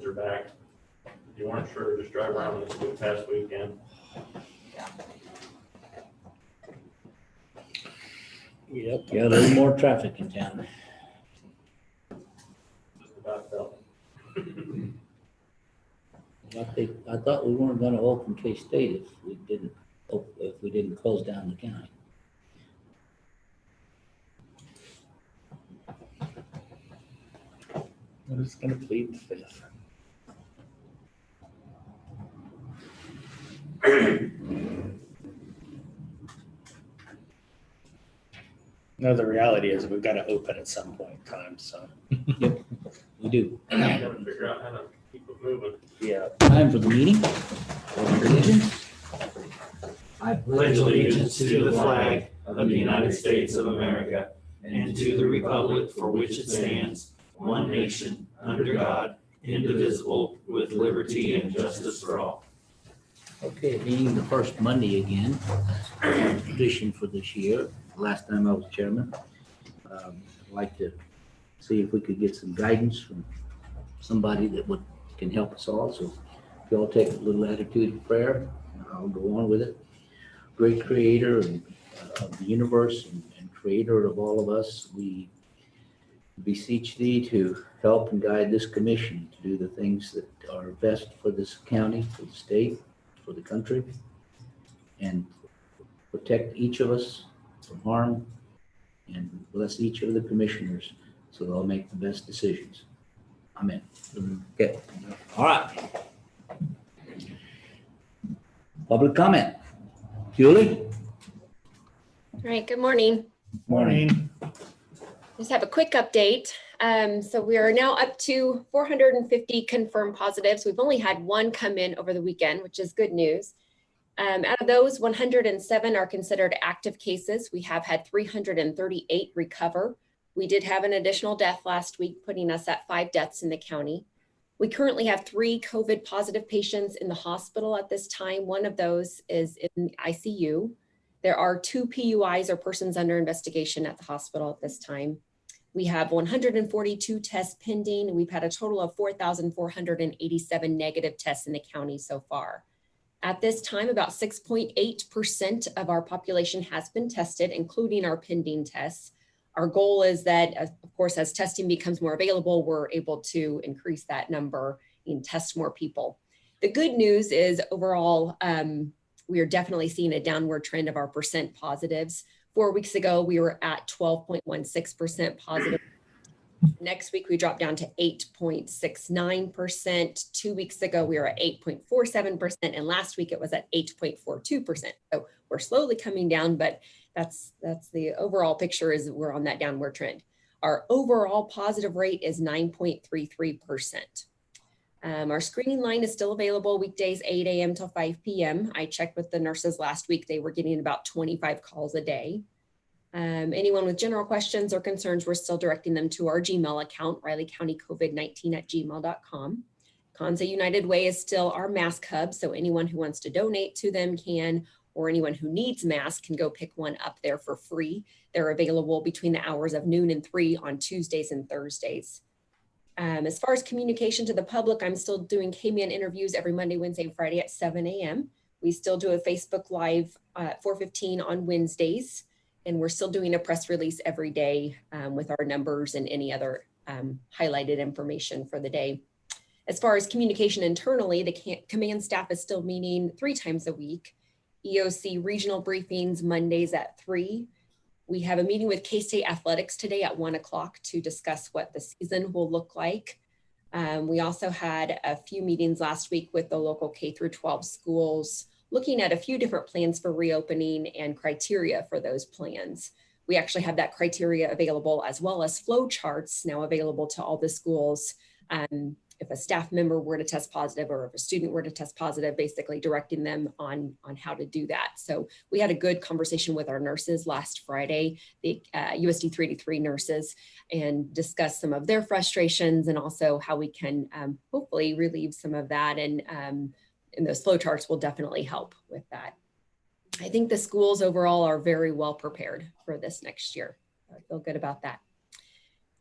are back. If you weren't sure, just drive around this good past weekend. Yep, got a little more traffic in town. Just about felt. I thought we weren't gonna open K-State if we didn't close down the county. I'm just gonna plead the fifth. No, the reality is we've got to open at some point in time, so. We do. Gotta figure out how to keep it moving. Yeah. Time for the meeting. Allegiance. I pledge allegiance to the flag of the United States of America and to the republic for which it stands, one nation, under God, indivisible, with liberty and justice for all. Okay, being the first Monday again, tradition for this year. Last time I was chairman. I'd like to see if we could get some guidance from somebody that can help us all. So if y'all take a little attitude of prayer, I'll go on with it. Great creator of the universe and creator of all of us, we beseech thee to help and guide this commission to do the things that are best for this county, for the state, for the country, and protect each of us from harm, and bless each of the commissioners so they'll make the best decisions. Amen. Okay. All right. Public comment. Julie? All right, good morning. Morning. Just have a quick update. So we are now up to 450 confirmed positives. We've only had one come in over the weekend, which is good news. Out of those, 107 are considered active cases. We have had 338 recover. We did have an additional death last week, putting us at 5 deaths in the county. We currently have 3 COVID positive patients in the hospital at this time. One of those is in ICU. There are 2 PUIs or persons under investigation at the hospital at this time. We have 142 tests pending. We've had a total of 4,487 negative tests in the county so far. At this time, about 6.8% of our population has been tested, including our pending tests. Our goal is that, of course, as testing becomes more available, we're able to increase that number and test more people. The good news is overall, we are definitely seeing a downward trend of our percent positives. 4 weeks ago, we were at 12.16% positive. Next week, we dropped down to 8.69%. 2 weeks ago, we were at 8.47%. And last week, it was at 8.42%. So we're slowly coming down, but that's the overall picture is we're on that downward trend. Our overall positive rate is 9.33%. Our screening line is still available weekdays, 8 a.m. till 5 p.m. I checked with the nurses last week. They were getting about 25 calls a day. Anyone with general questions or concerns, we're still directing them to our Gmail account, rileycountycovid19@gmail.com. Kansa United Way is still our mask hub, so anyone who wants to donate to them can, or anyone who needs masks can go pick one up there for free. They're available between the hours of noon and 3 on Tuesdays and Thursdays. As far as communication to the public, I'm still doing K-Man interviews every Monday, Wednesday, and Friday at 7 a.m. We still do a Facebook Live at 4:15 on Wednesdays. And we're still doing a press release every day with our numbers and any other highlighted information for the day. As far as communication internally, the command staff is still meeting 3 times a week. EOC regional briefings Mondays at 3. We have a meeting with K-State Athletics today at 1 o'clock to discuss what the season will look like. We also had a few meetings last week with the local K-12 schools, looking at a few different plans for reopening and criteria for those plans. We actually have that criteria available as well as flow charts now available to all the schools. If a staff member were to test positive or if a student were to test positive, basically directing them on how to do that. So we had a good conversation with our nurses last Friday, the USD 383 nurses, and discussed some of their frustrations and also how we can hopefully relieve some of that. And those flow charts will definitely help with that. I think the schools overall are very well prepared for this next year. I feel good about that.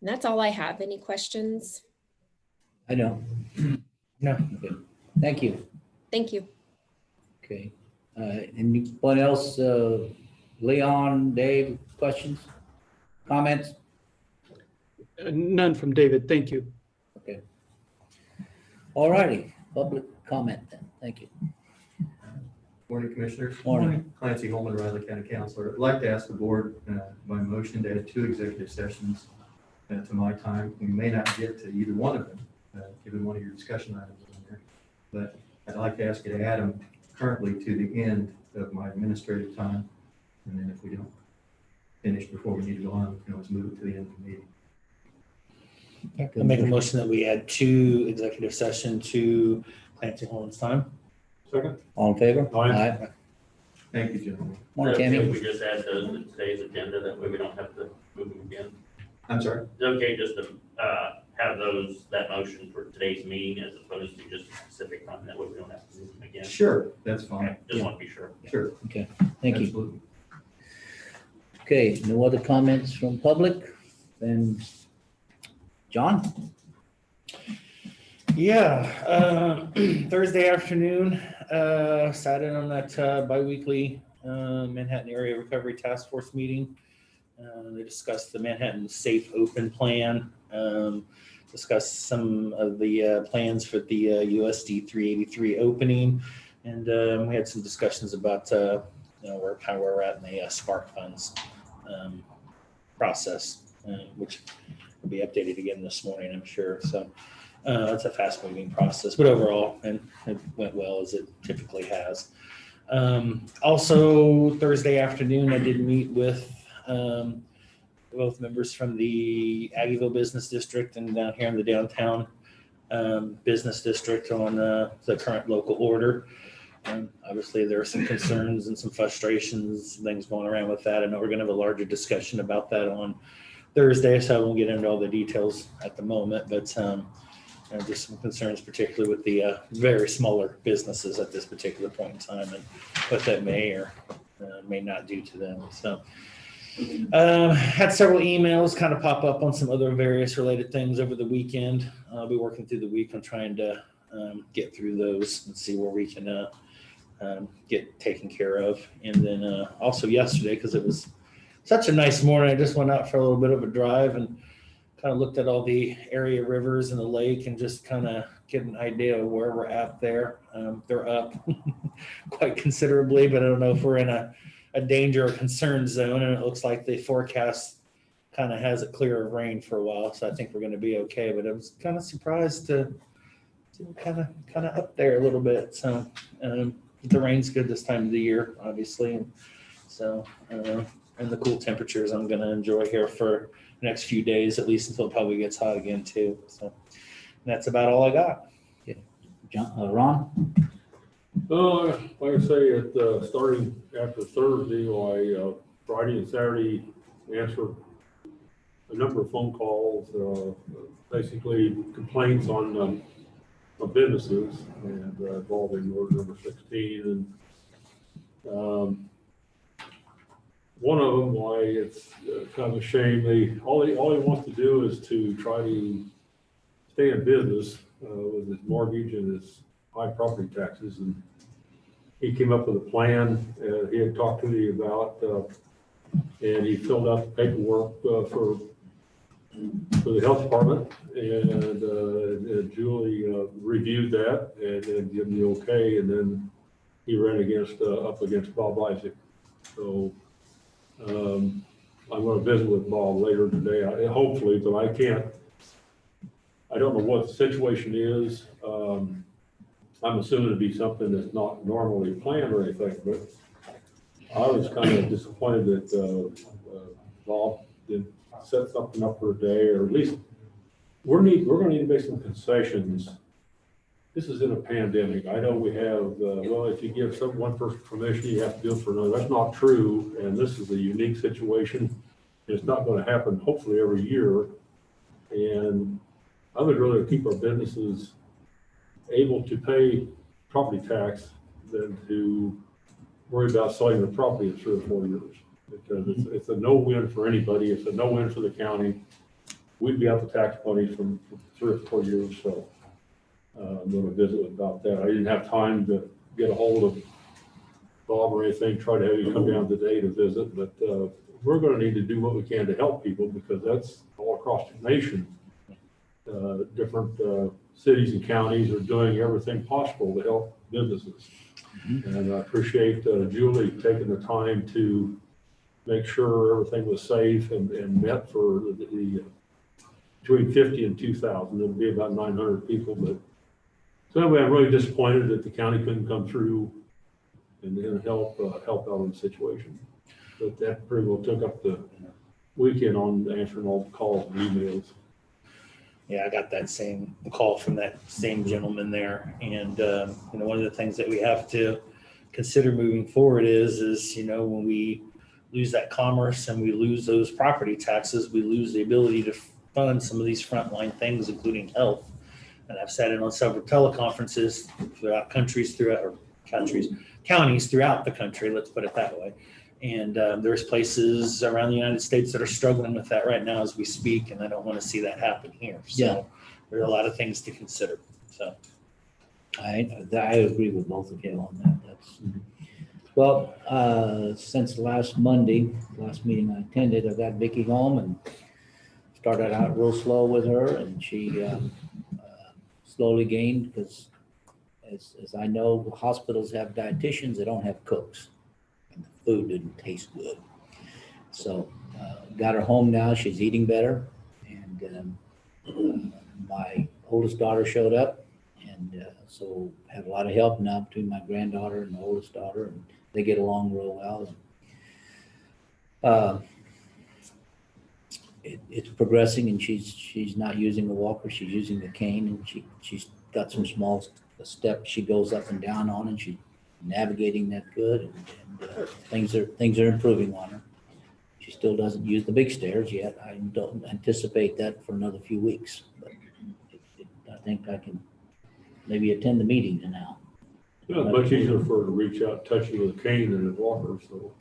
And that's all I have. Any questions? I know. No. Thank you. Thank you. Okay. Anyone else, Leon, Dave, questions, comments? None from David, thank you. Okay. All righty, public comment then. Thank you. Morning, Commissioners. Morning. Clancy Holman, Riley County Counselor. I'd like to ask the board by motion to add 2 executive sessions to my time. We may not get to either one of them, given one of your discussion items in there. But I'd like to ask you to add them currently to the end of my administrative time. And then if we don't finish before we need to go on, we can always move it to the end of the meeting. I make a motion that we add 2 executive session to Clancy Holman's time. Second? All in favor? Aye. Thank you, gentlemen. Morning, Is it okay Tammy. if we just add those to today's agenda, that way we don't have to move them again? I'm sorry. Is it okay just to have that motion for today's meeting as opposed to just a specific time, that way we don't have to move them again? Sure, that's fine. Okay, just want to be sure. Sure. Okay, thank you. Absolutely. Okay, no other comments from public? Then, John? Yeah, Thursday afternoon, sat in on that bi-weekly Manhattan Area Recovery Task Force meeting. They discussed the Manhattan Safe Open Plan, discussed some of the plans for the USD 383 opening, and we had some discussions about where we're at in the Spark funds process, which will be updated again this morning, I'm sure. So it's a fast-moving process, but overall, and it went well as it typically has. Also, Thursday afternoon, I did meet with both members from the Aggieville Business District and down here in the downtown business district on the current local order. Obviously, there are some concerns and some frustrations, things going around with that. I know we're going to have a larger discussion about that on Thursday, so I won't get into all the details at the moment, but just some concerns, particularly with the very smaller businesses at this particular point in time and what that may or may not do to them. So had several emails kind of pop up on some other various related things over the weekend. I'll be working through the week on trying to get through those and see where we can get taken care of. And then also yesterday, because it was such a nice morning, I just went out for a little bit of a drive and kind of looked at all the area rivers and the lake and just kind of get an idea of where we're at there. They're up quite considerably, but I don't know if we're in a danger or concern zone, and it looks like the forecast kind of has it clear of rain for a while, so I think we're going to be okay. But I was kind of surprised to kind of up there a little bit. So the rain's good this time of the year, obviously, and so and the cool temperatures I'm going to enjoy here for the next few days, at least until it probably gets hot again too. So that's about all I got. John, Ron? Like I say, starting after Thursday, Friday and Saturday, answer a number of phone calls, basically complaints on businesses and involving order number 16. And one of them, why it's kind of a shame. All he wants to do is to try to stay in business with his mortgage and his high property taxes, and he came up with a plan he had talked to me about, and he filled out the paperwork for the health department, and Julie reviewed that and then gave me the okay, and then he ran up against Bob Isaac. So I'm going to visit with Bob later today, hopefully, but I don't know what the situation is. I'm assuming it'd be something that's not normally planned or anything, but I was kind of disappointed that Bob didn't set something up for a day, or at least we're going to need to make some concessions. This is in a pandemic. I know we have, if you give one person permission, you have to do it for another. That's not true, and this is a unique situation. It's not going to happen, hopefully, every year, and I would rather keep our businesses able to pay property tax than to worry about selling the property in 3 or 4 years, because it's a no-win for anybody. It's a no-win for the county. We'd be out the tax money from 3 or 4 years. So I'm going to visit about that. I didn't have time to get a hold of Bob or anything, try to have you come down today to visit, but we're going to need to do what we can to help people because that's all across the nation. Different cities and counties are doing everything possible to help businesses. And I appreciate Julie taking the time to make sure everything was safe and met for the between 50 and 2,000. It'll be about 900 people, but so anyway, I'm really disappointed that the county couldn't come through and then help out in the situation. But that pretty well took up the weekend on answering all the calls and emails. Yeah, I got that same call from that same gentleman there. And, one of the things that we have to consider moving forward is, when we lose that commerce and we lose those property taxes, we lose the ability to fund some of these frontline things, including health. And I've sat in on several teleconferences throughout counties throughout the country, let's put it that way. And there's places around the United States that are struggling with that right now as we speak, and I don't want to see that happen here. So there are a lot of things to consider. So I agree with both of you on that. Well, since last meeting I attended, I got Vicky home and started out real slow with her, and she slowly gained because, as I know, hospitals have dietitians, they don't have cooks. And the food didn't taste good. So got her home now. She's eating better. And my oldest daughter showed up. And so have a lot of help now between my granddaughter and the oldest daughter. And they get along real well. It's progressing, and she's not using a walker. She's using the cane, and she's got some small steps she goes up and down on, and she's navigating that good. And things are improving on her. She still doesn't use the big stairs yet. I don't anticipate that for another few weeks, but I think I can maybe attend the meetings now. Yeah, it's much easier for her to reach out, touch you with a cane than a walker, so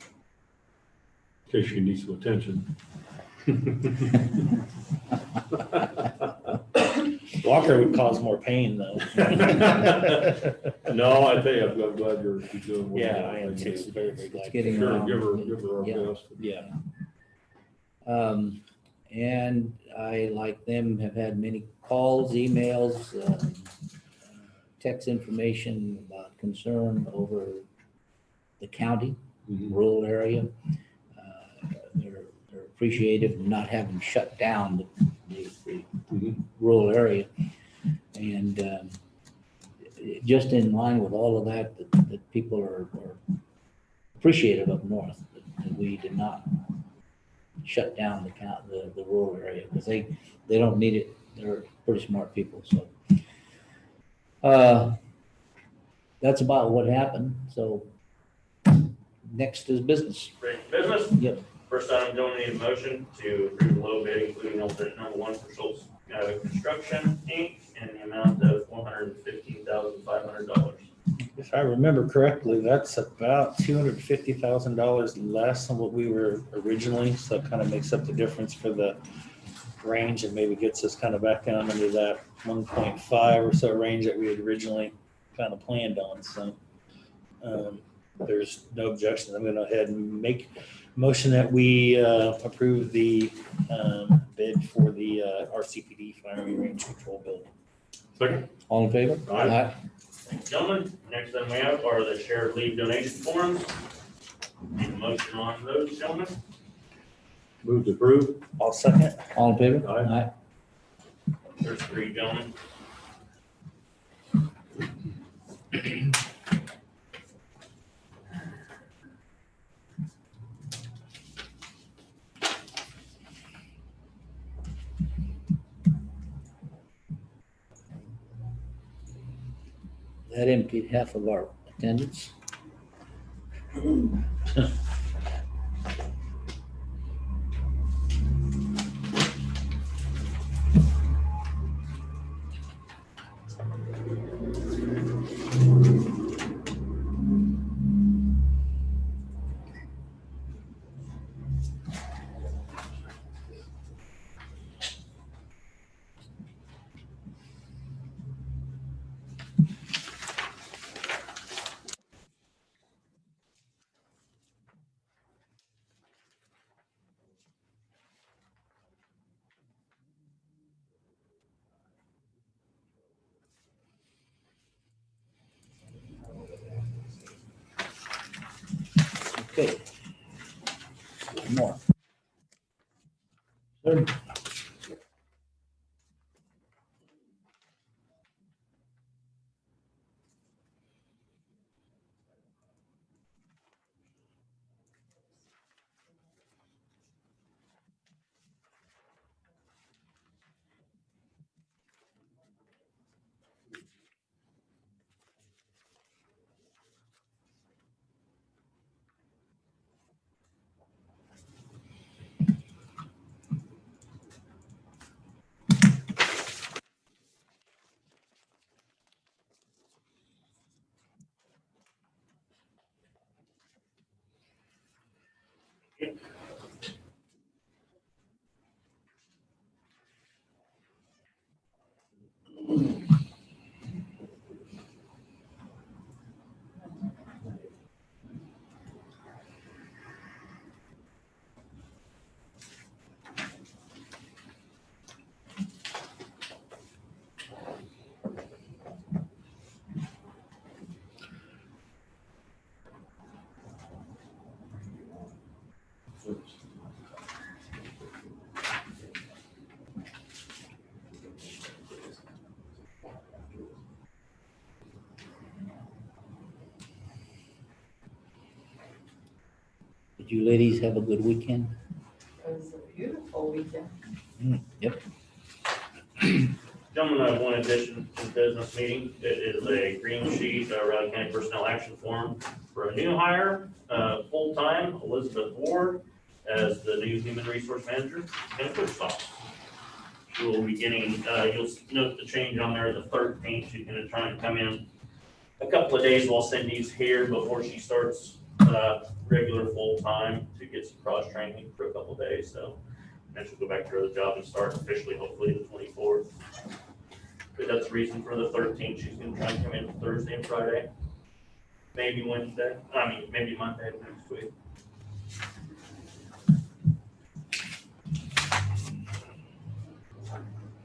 in case she needs some attention. Walker would cause more pain, though. No, I think I'm glad you're doing well. Yeah, I am too. Very, very glad. It's getting Sure, along. give her our best. Yeah. And I, like them, have had many calls, emails, text information about concern over the county, rural area. They're appreciative of not having shut down the rural area. And just in line with all of that people are appreciative up north, that we did not shut down the rural area, because they don't need it. They're pretty smart people. So that's about what happened. So next is business. Great business. Yep. First item, don't need a motion to approve the low bid, including alternate number one for Schultz Construction, Inc., in the amount of $415,500. If I remember correctly, that's about $250,000 less than what we were originally. So it kind of makes up the difference for the range and maybe gets us kind of back down into that 1.5 or so range that we had originally kind of planned on. So there's no objections. I'm going to go ahead and make a motion that we approve the bid for the RCPD firing range control building. Second. All in favor? Aye. Thank you, gentlemen. Next item we have are the shared leave donation forms. Need a motion on those, gentlemen? Move to approve. I'll second. All in favor? Aye. There's three, gentlemen. That emptied half of our attendance. Okay. One more. Third. Did you ladies have a good weekend? It was a beautiful weekend. Yep. Gentlemen, I have one addition to the business meeting. It is a green sheet, Riley County Personnel Action Form for a new hire, full-time, Elizabeth Ward, as the new Human Resource Manager in Clerk's office. She will be getting, you'll note the change on there, the 13th. She's gonna try and come in a couple of days while Cindy's here before she starts, regular full-time to get some cross-training for a couple of days, so. Then she'll go back to her other job and start officially, hopefully, the 24th. But that's the reason for the 13th. She's gonna try and come in Thursday and Friday. Maybe Wednesday, maybe Monday of next week.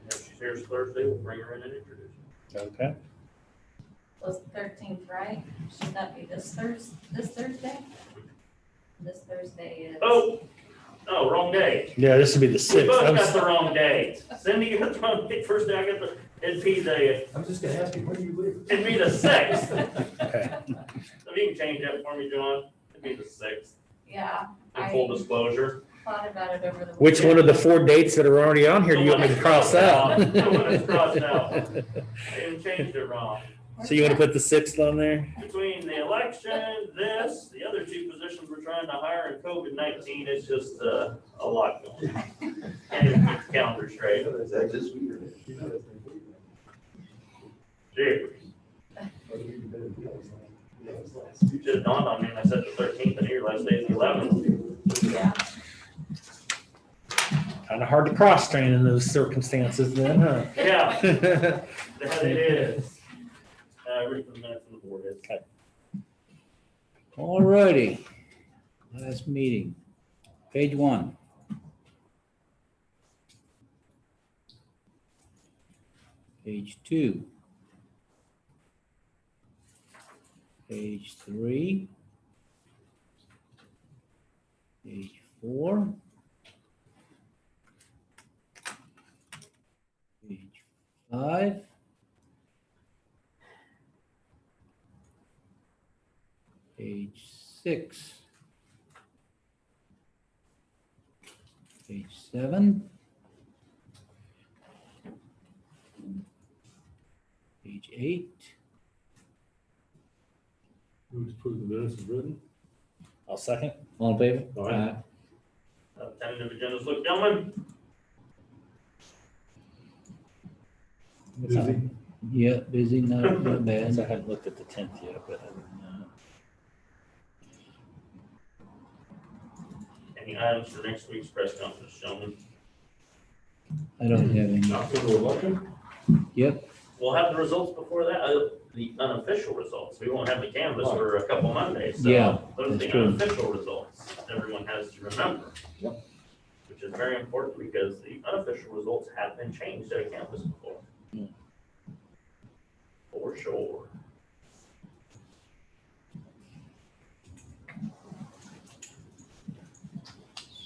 If she's here Thursday, we'll bring her in and introduce her. Okay. Was the 13th, right? Should that be this Thursday? This Thursday is. Oh, wrong day. Yeah, this would be the We 6th. both got the wrong date. Cindy got the wrong date. First day I got it'd be I'm just gonna ask you, when do you leave? the 6th. Okay. If you can change that for me, John, it'd be the 6th. Yeah, In full disclosure. thought about it over the. Which one of the 4 dates that are already on here do you want me to cross out? The one that's crossed out. I even changed it wrong. So you want to put the 6th on there? Between the election, the other 2 positions we're trying to hire, and COVID-19, it's just a lot going on. And it keeps the calendar straight. Is that this week or? Jeepers. Should have dawned on me when I said the 13th, and here last day is the 11th. Yeah, Kind of hard to cross train in those circumstances then, huh? Yeah, that it is. Ready for the minutes from the board is. All righty. Last meeting. Page 1. Page 2. Page 3. Page 4. Page 5. Page 6. Page 7. Page 8. Move to approve the minutes as written. I'll second. All in favor? Aye. Tentative agendas, look, gentlemen. Busy. Yeah, busy, not I bad. haven't looked at the 10th yet, but Any items for next week's press conference, gentlemen? I don't have any. Not for the election? Yep, We'll have the results before that, the unofficial results. We won't have the canvas for a couple Mondays. So Yeah, those are that's the true. unofficial results everyone has to remember. Yep. Which is very important because the unofficial results have been changed at a campus before. Yeah. For sure.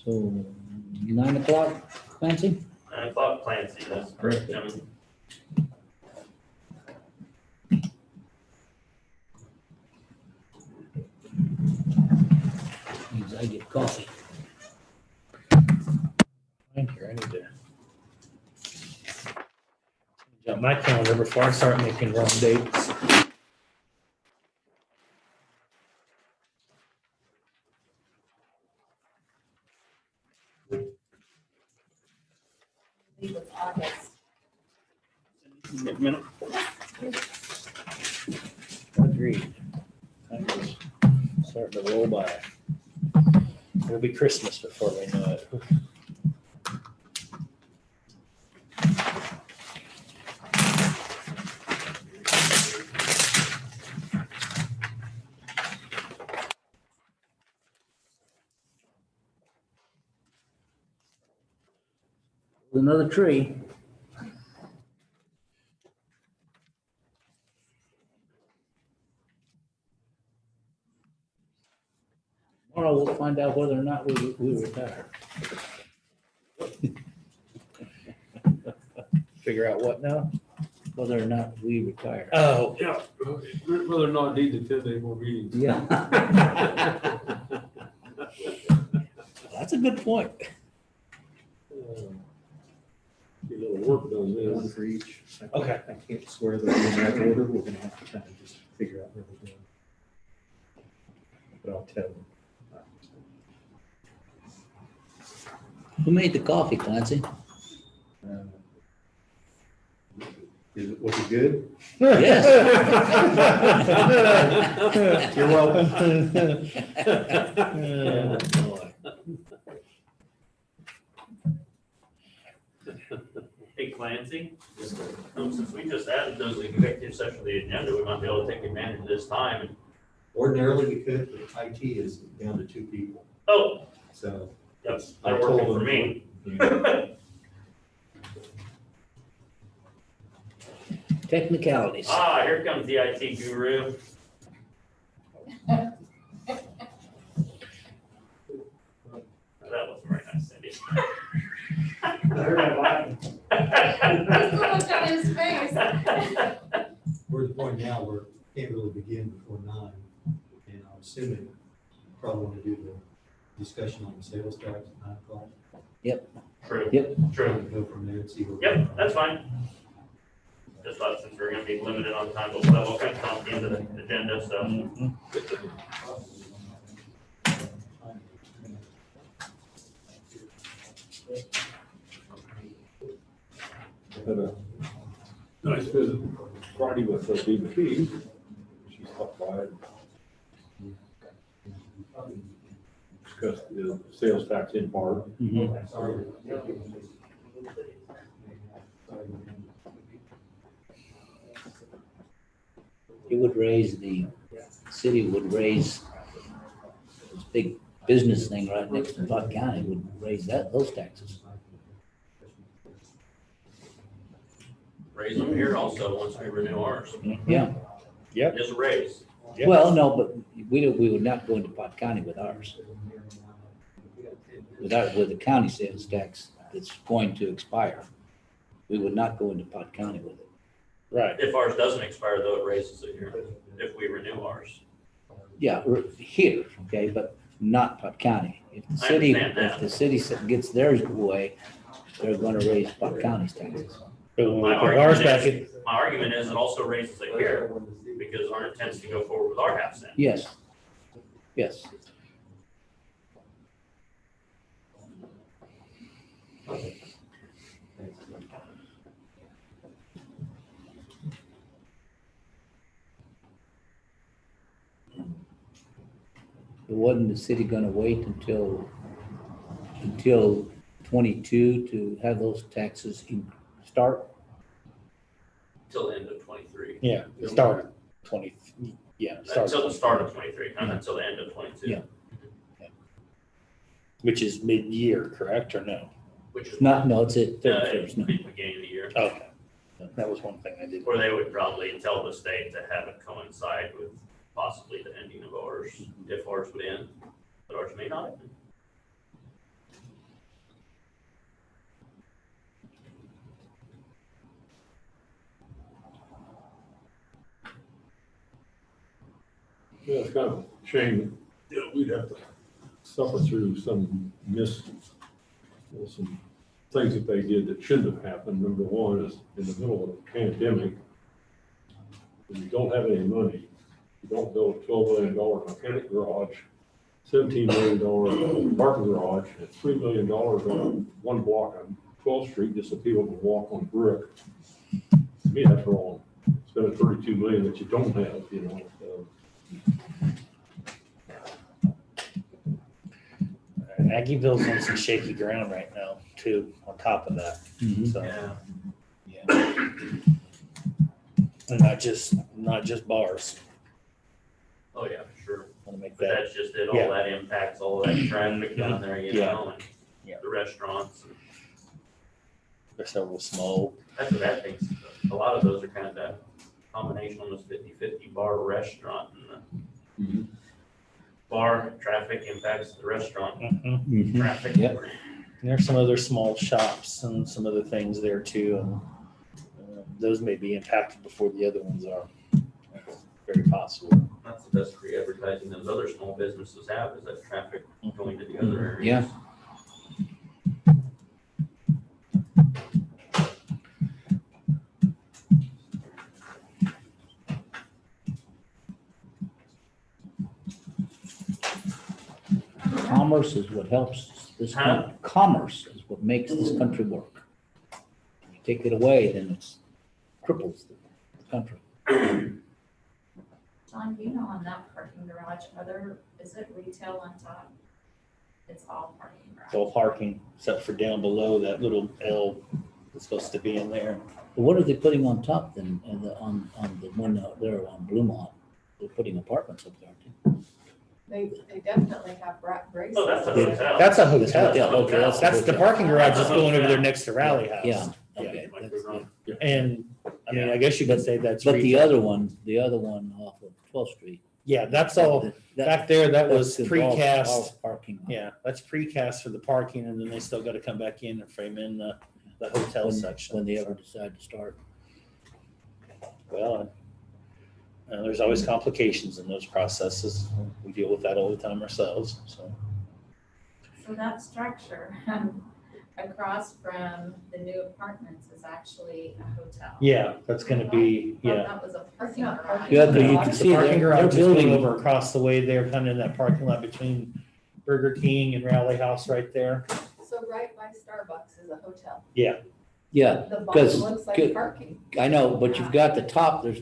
So 9 o'clock, Clancy? 9 o'clock, Clancy, that's correct, gentlemen. Means I get coffee. In here, I need to change out my calendar before I start making wrong dates. It was August. Agreed. Time is starting to roll by. It'll be Christmas before we know it. Another tree. Tomorrow we'll find out whether or not we retire. Figure out what now? Whether or not we retire. Oh, Yeah, whether or not need to attend any more meetings. Yeah. That's a good point. Get a little work done One this. for each. Okay. I can't swear that in that order. We're gonna have to kind of just figure out where we're going. But I'll tell them. Who made the coffee, Clancy? Was it good? Yes. You're welcome. Hey Clancy, since we just added those executive session to the agenda, we might be able to take advantage of this time. And Ordinarily we could, but IT is down to 2 people. oh, So that's, I they're told working for them- me. Technicalities. Ah, here comes the IT guru. That wasn't very nice, Cindy. That's the look on his face. we're at the point now where we can't really begin before 9. And I'm assuming you probably want to do the discussion on the sales tax at 9 o'clock. True, Yep. true. Go from there and see where. Yep, that's fine. Just thought since we're gonna be limited on time, but we'll kind of come to the end of the agenda, so. Had a nice visit Friday with BOCC. She stopped by and discussed the sales tax in part. It would raise the city would raise this big business thing right next to Buck County would raise those taxes. Raise them here also once we renew ours. Yeah. Just a raise. Yep. Well, no, but we would not go into Pot County with ours. With the county sales tax that's going to expire. We would not go into Pot County with it. Right. If ours doesn't expire, though, it raises it here, if we renew ours. Yeah, here, okay, but not Pot County. If the I city, understand that. if the city gets theirs away, they're gonna raise Pot County's taxes. But when we My put ours argument back is- in, My argument is it also raises it here, because our intent is to go forward with our half cent. Yes. Yes. But wasn't the city gonna wait until 22 to have those taxes start? Till the end of 23. yeah, it started 20, yeah. it started Until the start of 23, not until the end of 22. Yeah. Which is mid-year, correct, or no? Which is No, it's at it's 31st, no. beginning of the year, Okay. That was one thing I did. where they would probably tell the state to have it coincide with possibly the ending of ours, if ours would end, but ours may not. Yeah, it's kind of a shame, you know, we'd have to suffer through some some things that they did that shouldn't have happened. Number one is in the middle of a pandemic, when you don't have any money, you don't build a $12 million mechanic garage, $17 million parking garage, and $3 million on one block on 12th Street, just so people can walk on brick. To me, that's wrong. Spending $32 million that you don't have, you know. Aggieville's on some shaky ground right now too, on top of that. So, Yeah. and not just bars. Oh, yeah, for sure. Want to make But that, that's just it, Yeah. all that impacts all that traffic down there, you Yeah. know, and Yeah. the restaurants. And there's several small, that's what that thing's, a lot of those are kind of that combination, almost 50-50 bar restaurant. And the bar traffic impacts the restaurant Mhm. traffic. Yep. And there's some other small shops and some other things there too, and those may be impacted before the other ones are. That's very possible. That's the best free advertising those other small businesses have, is that traffic going to the other areas. Yeah. Commerce is what helps this country. Commerce is what makes this country work. You take it away, then it's cripples the country. John, do you know on that parking garage, is it retail on top? It's all parking garage. It's all parking except for down below that little L that's supposed to be in there. But what are they putting on top then, on the one out there on Bluemont? They're putting apartments up there too. They definitely have braces. Oh, that's a hotel. That's a hotel. Okay, that's a That's the hotel. parking garage is going over there next to Rally House. Yeah, Yeah, okay. you might be wrong. And I mean, I guess you could say that's But the retail. other one off of 12th Street. Yeah, that's all, back there, that was that's all precast. Parking. Yeah, that's precast for the parking, and then they still gotta come back in and frame in the hotel section. When they ever decide to start. Well, there's always complications in those processes. We deal with that all the time ourselves, so. So that structure across from the new apartments is actually a hotel. Yeah, that's gonna be, I thought yeah. that was a parking garage. Yeah, 'cause you can The see parking they're garage is going building- over across the way there, kind of in that parking lot between Burger King and Rally House right there. So right by Starbucks is a hotel. Yeah, The bottom 'cause- looks like good. parking. I know, but you've got the top, there's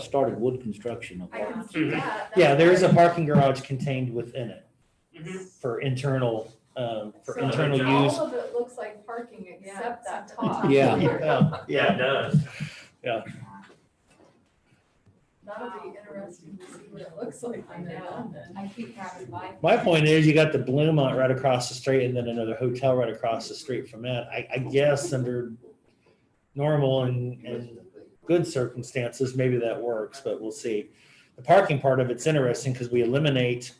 started wood construction up I there. can see that. Yeah, there is a That's parking garage contained within it Mhm. for internal So internal all use. of it looks like parking except that except the top. top. Yeah. Yeah, Yeah, it does. That'll be interesting to see what it looks like I when they're done know, then. I keep driving by. My point is, you got the Bluemont right across the street and then another hotel right across the street from that. I guess under normal and good circumstances, maybe that works, but we'll see. The parking part of it's interesting because we eliminate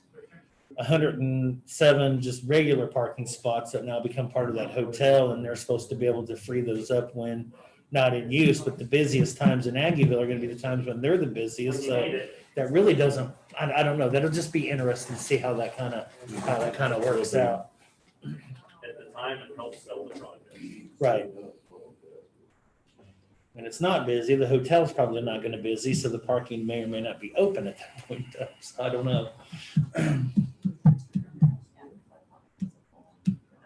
107 just regular parking spots that now become part of that hotel, and they're supposed to be able to free those up when not in use, but the busiest times in Aggieville are gonna be the times when they're the busiest, so that really doesn't, I don't know, that'll just be interesting to see how that kind of works out. At the time, it helps sell the project. Right. And it's not busy, the hotel's probably not gonna be busy, so the parking may or may not be open at that point, so I don't know.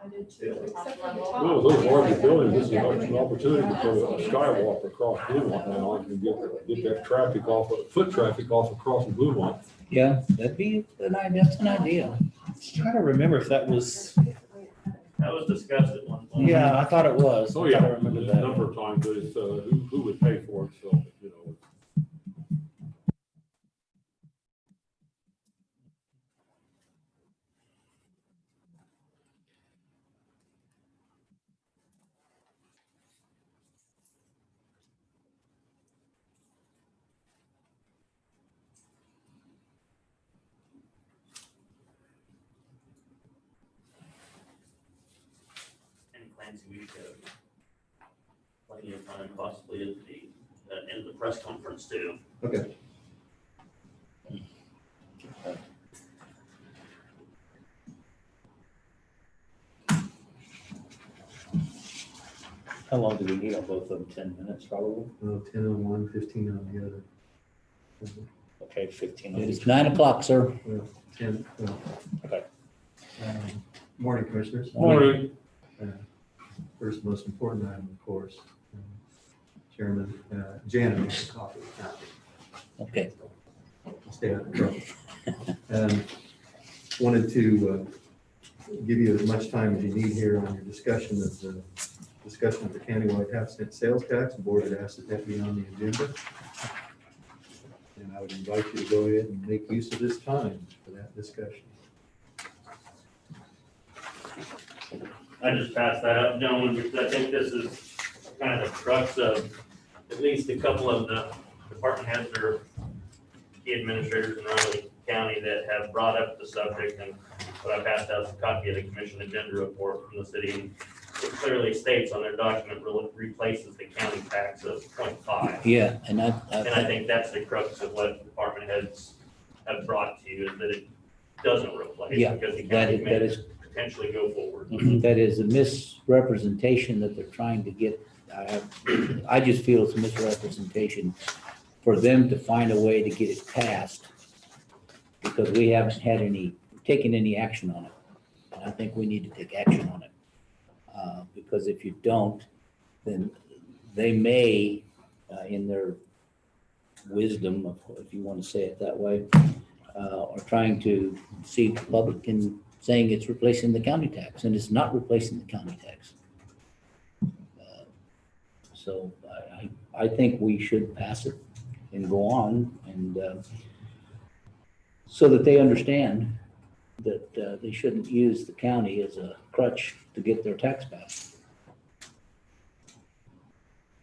I did too, except for the top. Well, those larger buildings, this is an opportunity to put a skywalk across Bluemont now, and get that traffic foot traffic off across Bluemont. Yeah, that's an idea. Try to remember if that was, That was discussed at one point. yeah, I thought it was. Oh, I yeah, thought I remember a that. number of times, but it's, who would pay for it, so, you know. And Clancy, we could plenty of time possibly at the end of the press conference too. Okay. How long do we need on both of them? 10 minutes probably? 10 on one, 15 on the other. Okay, 15 on It's each. 9 o'clock, sir. Well, 10, well. Okay. Morning, Commissioners. Morning. First, most important item, of course, Chairman, Janet makes a coffee. Okay. Stay out of trouble. Wanted to give you as much time as you need here on your discussion of the countywide half-cent sales tax. The board had asked that be on the agenda. And I would invite you to go ahead and make use of this time for that discussion. I just passed that up, gentlemen, because I think this is kind of the crux of at least a couple of the department heads or key administrators in Riley County that have brought up the subject, and what I passed out is a copy of the commission agenda report from the city. It clearly states on their document replaces the county tax of 0.5. Yeah, and And I think that's the crux of what department heads have brought to you, is that it doesn't replace, Yeah, because the that county is, may that is, potentially go forward. that is a misrepresentation that they're trying to get. I just feel it's a misrepresentation for them to find a way to get it passed, because we haven't had taken any action on it. And I think we need to take action on it. Because if you don't, then they may, in their wisdom, if you want to say it that way, are trying to see the public and saying it's replacing the county tax, and it's not replacing the county tax. So I think we should pass it and go on, and so that they understand that they shouldn't use the county as a crutch to get their tax passed.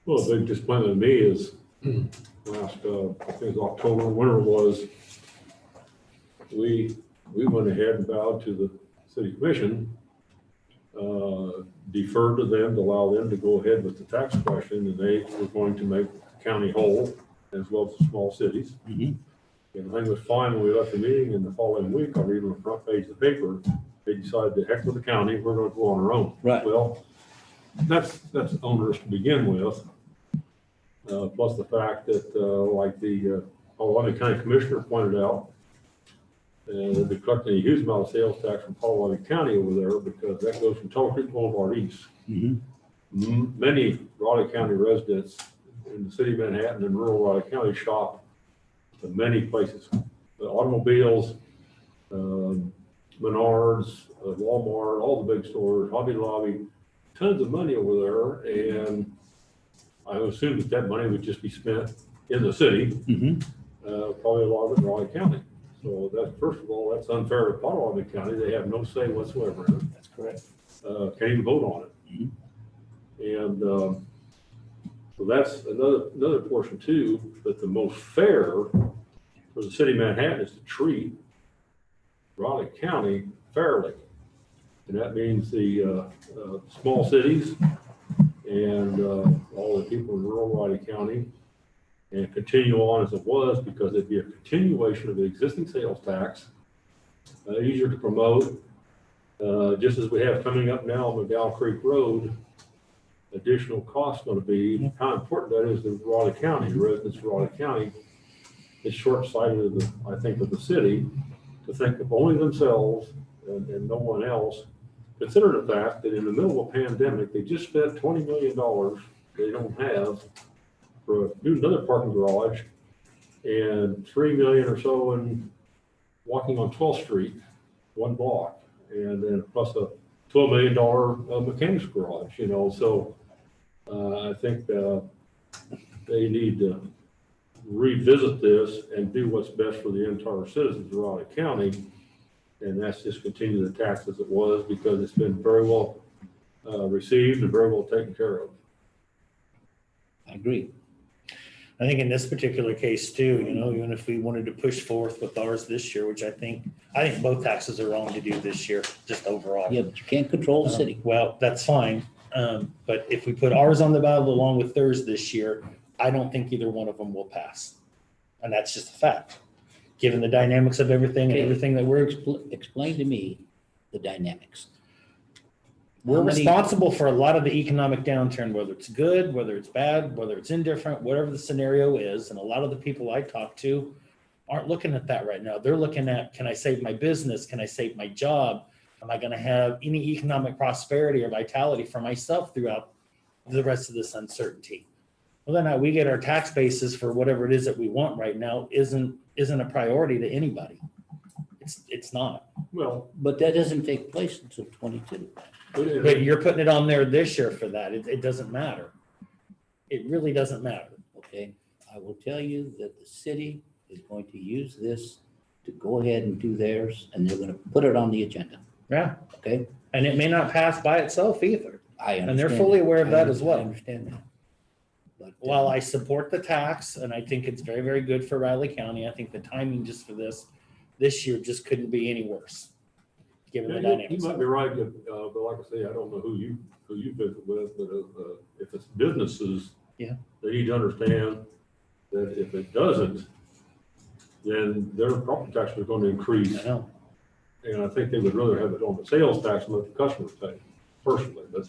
Well, the big disappointment to me is last, I think it was October, winter was, we went ahead and bowed to the city commission, deferred to them to allow them to go ahead with the tax question, and they were going to make the county whole as well as the small cities. Mhm. And everything was fine when we left the meeting, and the following week, I read on the front page of the paper, they decided to heck with the county, we're gonna go on our own. Right. Well, that's onerous to begin with. Plus the fact that, like the Potawatomi County Commissioner pointed out, they'll be collecting a huge amount of sales tax from Potawatomi County over there, because that goes from Tulsa Creek Boulevard east. Many Raleigh County residents in the city of Manhattan and rural Raleigh County shop in many places. The automobiles, Menards, Walmart, all the big stores, Hobby Lobby, tons of money over there. And I assume that money would just be spent in the city, probably a lot of it in Raleigh County. So that's, first of all, that's unfair to Potawatomi County. They have no say whatsoever in it. That's correct. Can't even vote on it. And so that's another portion too, but the most fair for the city of Manhattan is to treat Raleigh County fairly. And that means the small cities and all the people in rural Raleigh County, and continue on as it was, because it'd be a continuation of the existing sales tax, easier to promote, just as we have coming up now on McDowell Creek Road. Additional cost going to be how important that is to Raleigh County, the residents of Raleigh County. It's short-sighted of the, I think, of the city to think of only themselves and no one else. Consider the fact that in the middle of a pandemic, they just spent $20 million they don't have for another parking garage, and $3 million or so in walking on 12th Street, one block, and then plus a $12 million mechanics garage, so I think they need to revisit this and do what's best for the entire citizens of Raleigh County, and that's just continue the tax as it was, because it's been very well received and very well taken care of. I agree. I think in this particular case too, even if we wanted to push forth with ours this year, which I think both taxes are wrong to do this year, just overall. Yeah, but you can't control the city. Well, that's fine. But if we put ours on the ballot along with theirs this year, I don't think either one of them will pass. And that's just a fact, given the dynamics of everything and Okay. everything that we're. Explain to me the dynamics. We're How many- responsible for a lot of the economic downturn, whether it's good, whether it's bad, whether it's indifferent, whatever the scenario is. And a lot of the people I talk to aren't looking at that right now. They're looking at, can I save my business? Can I save my job? Am I going to have any economic prosperity or vitality for myself throughout the rest of this uncertainty? Whether or not we get our tax bases for whatever it is that we want right now isn't a priority to anybody. It's not. Well, But that doesn't take place until 22. But you're putting it on there this year for that. It doesn't matter. It really doesn't matter. Okay, I will tell you that the city is going to use this to go ahead and do theirs, and they're gonna put it on the agenda, Yeah. okay? And it may not pass by itself either. I understand. And they're fully that. aware of that I as well. understand that. But, While I support the tax, and I think it's very, very good for Riley County, I think the timing just for this year just couldn't be any worse, given the yeah, you dynamics. might be right, but like I say, I don't know who you visit with, but if it's businesses. Yeah. They need to understand that if it doesn't, then their property taxes are going to increase. I know. And I think they would rather have it on the sales tax and let the customers pay personally, but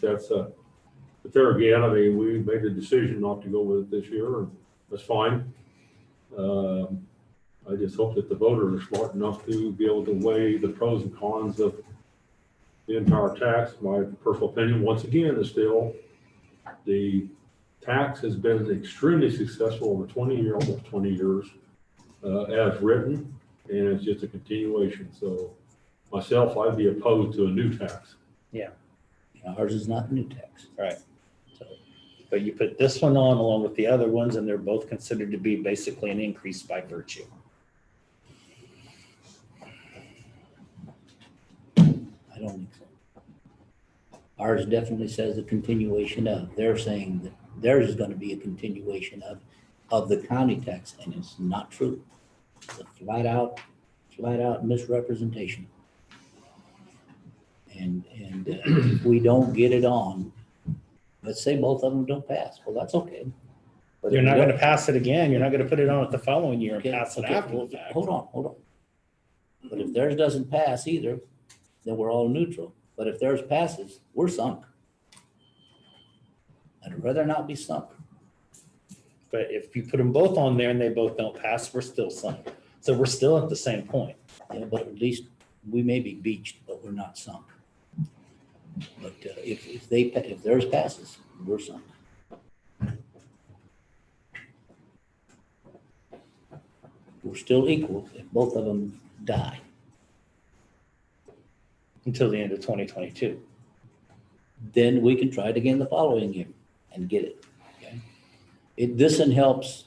but there again, I mean, we made the decision not to go with it this year, and that's fine. I just hope that the voters are smart enough to be able to weigh the pros and cons of the entire tax. My personal opinion, once again, is still the tax has been extremely successful over almost 20 years, as written, and it's just a continuation. So myself, I'd be opposed to a new tax. Ours is not a new tax. Right. So, but you put this one on along with the other ones, and they're both considered to be basically an increase by virtue. I don't think so. Ours definitely says a continuation of. They're saying that theirs is gonna be a continuation of the county tax, and it's not true. It's a flat out misrepresentation. And if we don't get it on, let's say both of them don't pass, well, that's okay. But You're if not we going to don't- pass it again. You're not going to put it on it the following year and Okay, pass it okay, after well, the fact. Hold on. But if theirs doesn't pass either, then we're all neutral. But if theirs passes, we're sunk. I'd rather not be sunk. But if you put them both on there and they both don't pass, we're still sunk. So we're still at the same point. Yeah, but at least we may be beached, but we're not sunk. But if theirs passes, we're sunk. We're still equal if both of them die. Until the end of 2022. Then we can try it again the following year and get it. Okay? This one helps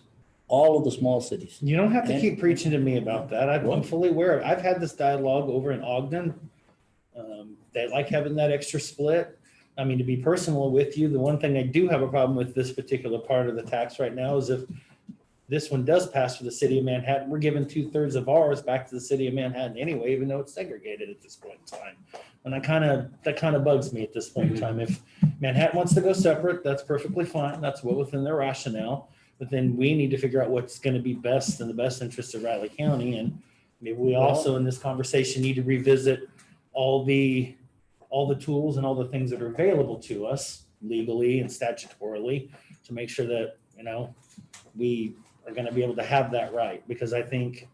all of the small cities. You don't have to And- keep preaching to me about that. I'm fully aware. I've had this dialogue over in Ogden. They like having that extra split. I mean, to be personal with you, the one thing I do have a problem with this particular part of the tax right now is if this one does pass for the city of Manhattan, we're giving 2/3 of ours back to the city of Manhattan anyway, even though it's segregated at this point in time. And that kind of bugs me at this point in time. If Manhattan wants to go separate, that's perfectly fine. That's well within their rationale. But then we need to figure out what's going to be best in the best interest of Riley County. And maybe we also in this conversation need to revisit all the tools and all the things that are available to us legally and statutorily to make sure that, we are going to be able to have that right. Because I think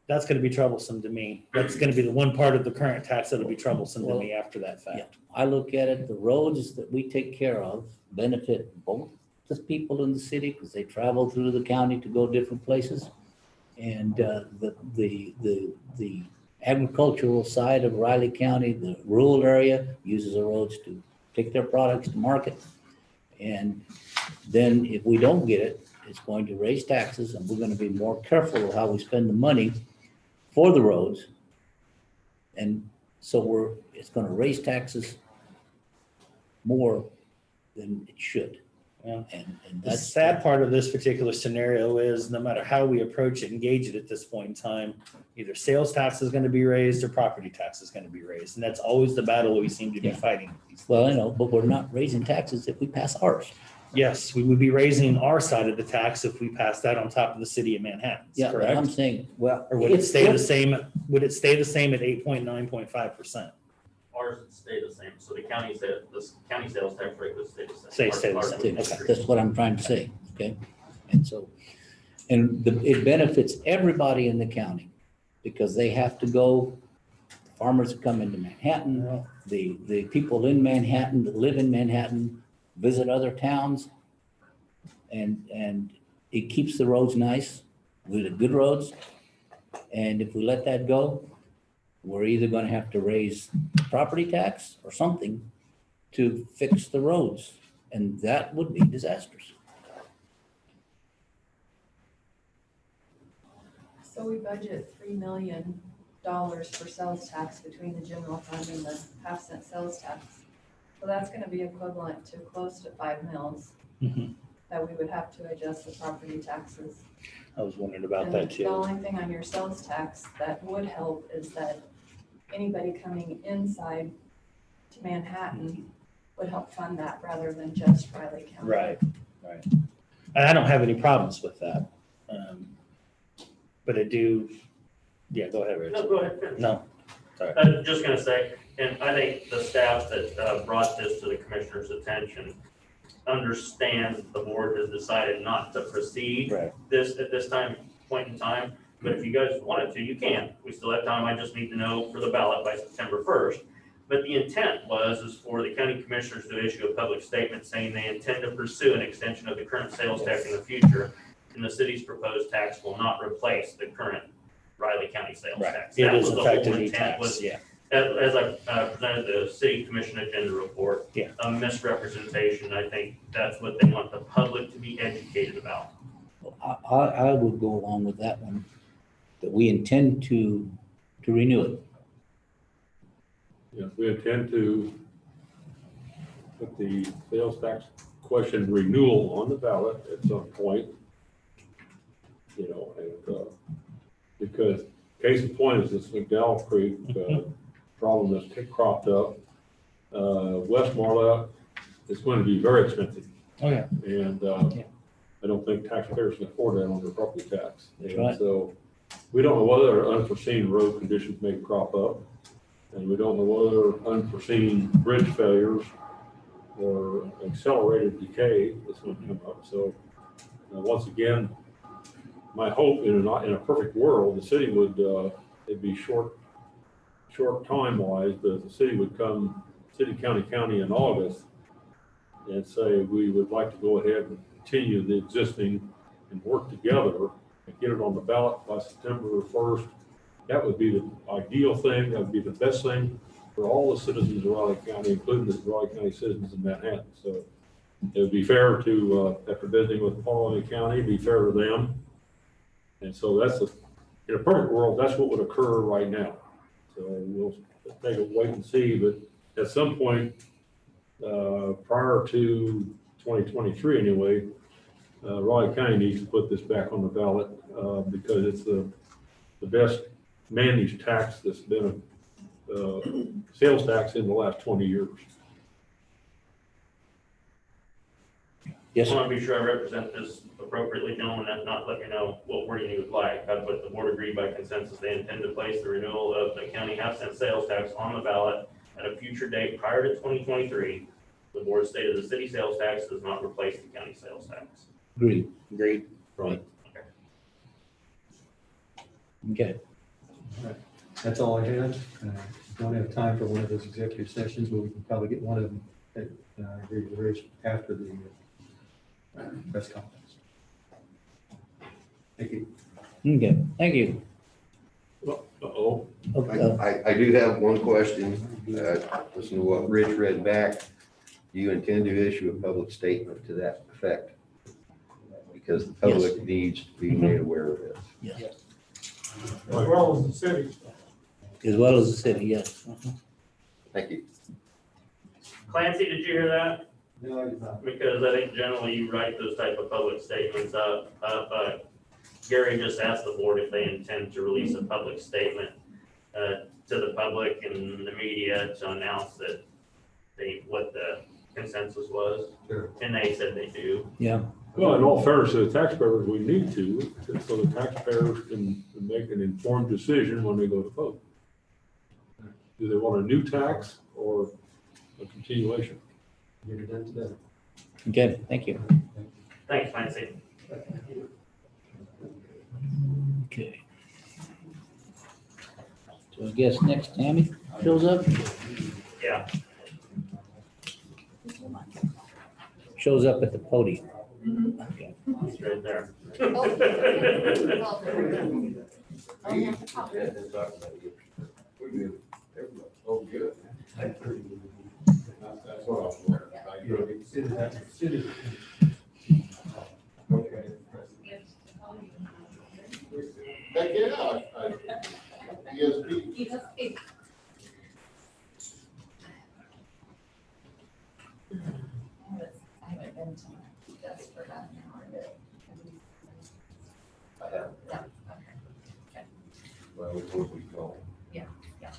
that's going to be troublesome to me. That's going to be the one part of the current tax that'll be troublesome to me after that Yeah, fact. I look at it, the roads that we take care of benefit both the people in the city because they travel through the county to go different places. And the agricultural side of Riley County, the rural area, uses the roads to take their products to market. And then if we don't get it, it's going to raise taxes and we're going to be more careful of how we spend the money for the roads. And so it's going to raise taxes more than it should. Yeah. And The that's sad part of this particular scenario is no matter how we approach it, engage it at this point in time, either sales tax is going to be raised or property tax is going to be raised. And that's always the battle we seem to be Yeah. fighting. Well, I know, but we're not raising taxes if we pass ours. Yes, we would be raising our side of the tax if we pass that on top of the city of Manhattan, Yeah, but I'm correct? saying, well. Or would it if- stay the if- same, would it stay the same at 8.9.5%? ours would stay the same, so the county sales tax rate would stay the same. Stay the Ours same. would Okay. increase. That's what I'm trying to say, okay? And so, it benefits everybody in the county because they have to go, farmers come into Manhattan, the people in Manhattan that live in Manhattan visit other towns. And it keeps the roads nice, with good roads. And if we let that go, we're either gonna have to raise property tax or something to fix the roads, and that would be disastrous. So we budget $3 million for sales tax between the general fund and the half-cent sales tax. So that's gonna be equivalent to close to 5 mils Mhm. that we would have to adjust the property taxes. I was wondering about And that the too. only thing on your sales tax that would help is that anybody coming inside to Manhattan would help fund that rather than just Riley County. Right. And I don't have any problems with that. But I do, yeah, go ahead, Rich. No, go ahead, finish. No, sorry. I'm just gonna say, and I think the staff that brought this to the commissioner's attention understands the board has decided not to proceed Right. at this point in time. But if you guys wanted to, you can. We still have time. I just need to know for the ballot by September 1st. But the intent is for the county commissioners to issue a public statement saying they intend to pursue an extension of the current sales tax in the future. And the city's proposed tax will not replace the current Riley County sales Right. tax. It That is was the in fact a whole new intent, tax, was yeah. as I presented the city commission agenda report. Yeah. A misrepresentation. I think that's what they want the public to be educated about. I would go along with that one, that we intend to renew it. Yeah, we intend to put the sales tax question renewal on the ballot at some point. You know, and, because case in point is this McDowell Creek, problem that's cropped up. West Marla is going to be very expensive. Oh, yeah. And, Yeah. I don't think taxpayers can afford that on their property tax. That's And right. so we don't know whether unforeseen road conditions may crop up. And we don't know whether unforeseen bridge failures or accelerated decay is going to come up. So once again, my hope in a perfect world, the city would, it'd be short time wise, but the city would come, city, county in August and say, we would like to go ahead and continue the existing and work together and get it on the ballot by September 1st. That would be the ideal thing. That would be the best thing for all the citizens of Raleigh County, including the Raleigh County citizens in Manhattan. So it would be fair to, after visiting with Paulding County, be fair to them. And so in a perfect world, that's what would occur right now. So we'll take a wait and see, but at some point, prior to 2023 anyway, Raleigh County needs to put this back on the ballot, because it's the best managed tax that's been a sales tax in the last 20 years. Yes, I sir. want to be sure I represent this appropriately, gentlemen, and not let me know what wording you would like. I put the board agreed by consensus they intend to place the renewal of the county half-cent sales tax on the ballot at a future date prior to 2023. The board stated the city sales tax does not replace the county sales tax. Agreed. Agreed. Right. Okay. That's all I had. Don't have time for one of those executive sessions, but we can probably get one of them at, I agree with Rich, after the press conference. Thank you. Okay, thank you. Uh-oh. Okay, I do have one question. Listen to what Rich read back. Do you intend to issue a public statement to that effect? Because the public needs to be made aware of this. yes. As well as the city. As well as the city, yes. Thank you. Clancy, did you hear that? No, it's not. Because I think generally you write those type of public statements up. Gary just asked the board if they intend to release a public statement to the public and the media to announce that what the consensus was. Sure. And they said they do. Yeah, Well, in all fairness to the taxpayers, we need to, so the taxpayers can make an informed decision when they go to vote. Do they want a new tax or a continuation. Get it done today. Good, thank you. Thanks, Nancy. Okay. So I guess next Tammy shows up, Yeah. shows up at the podium. It's right there. Oh, good. That's what I was wondering. Okay. Heck, yeah. ESP. I haven't been to my desk for that an hour yet. I have. Yeah, okay. Well, before we go. Yeah, yeah.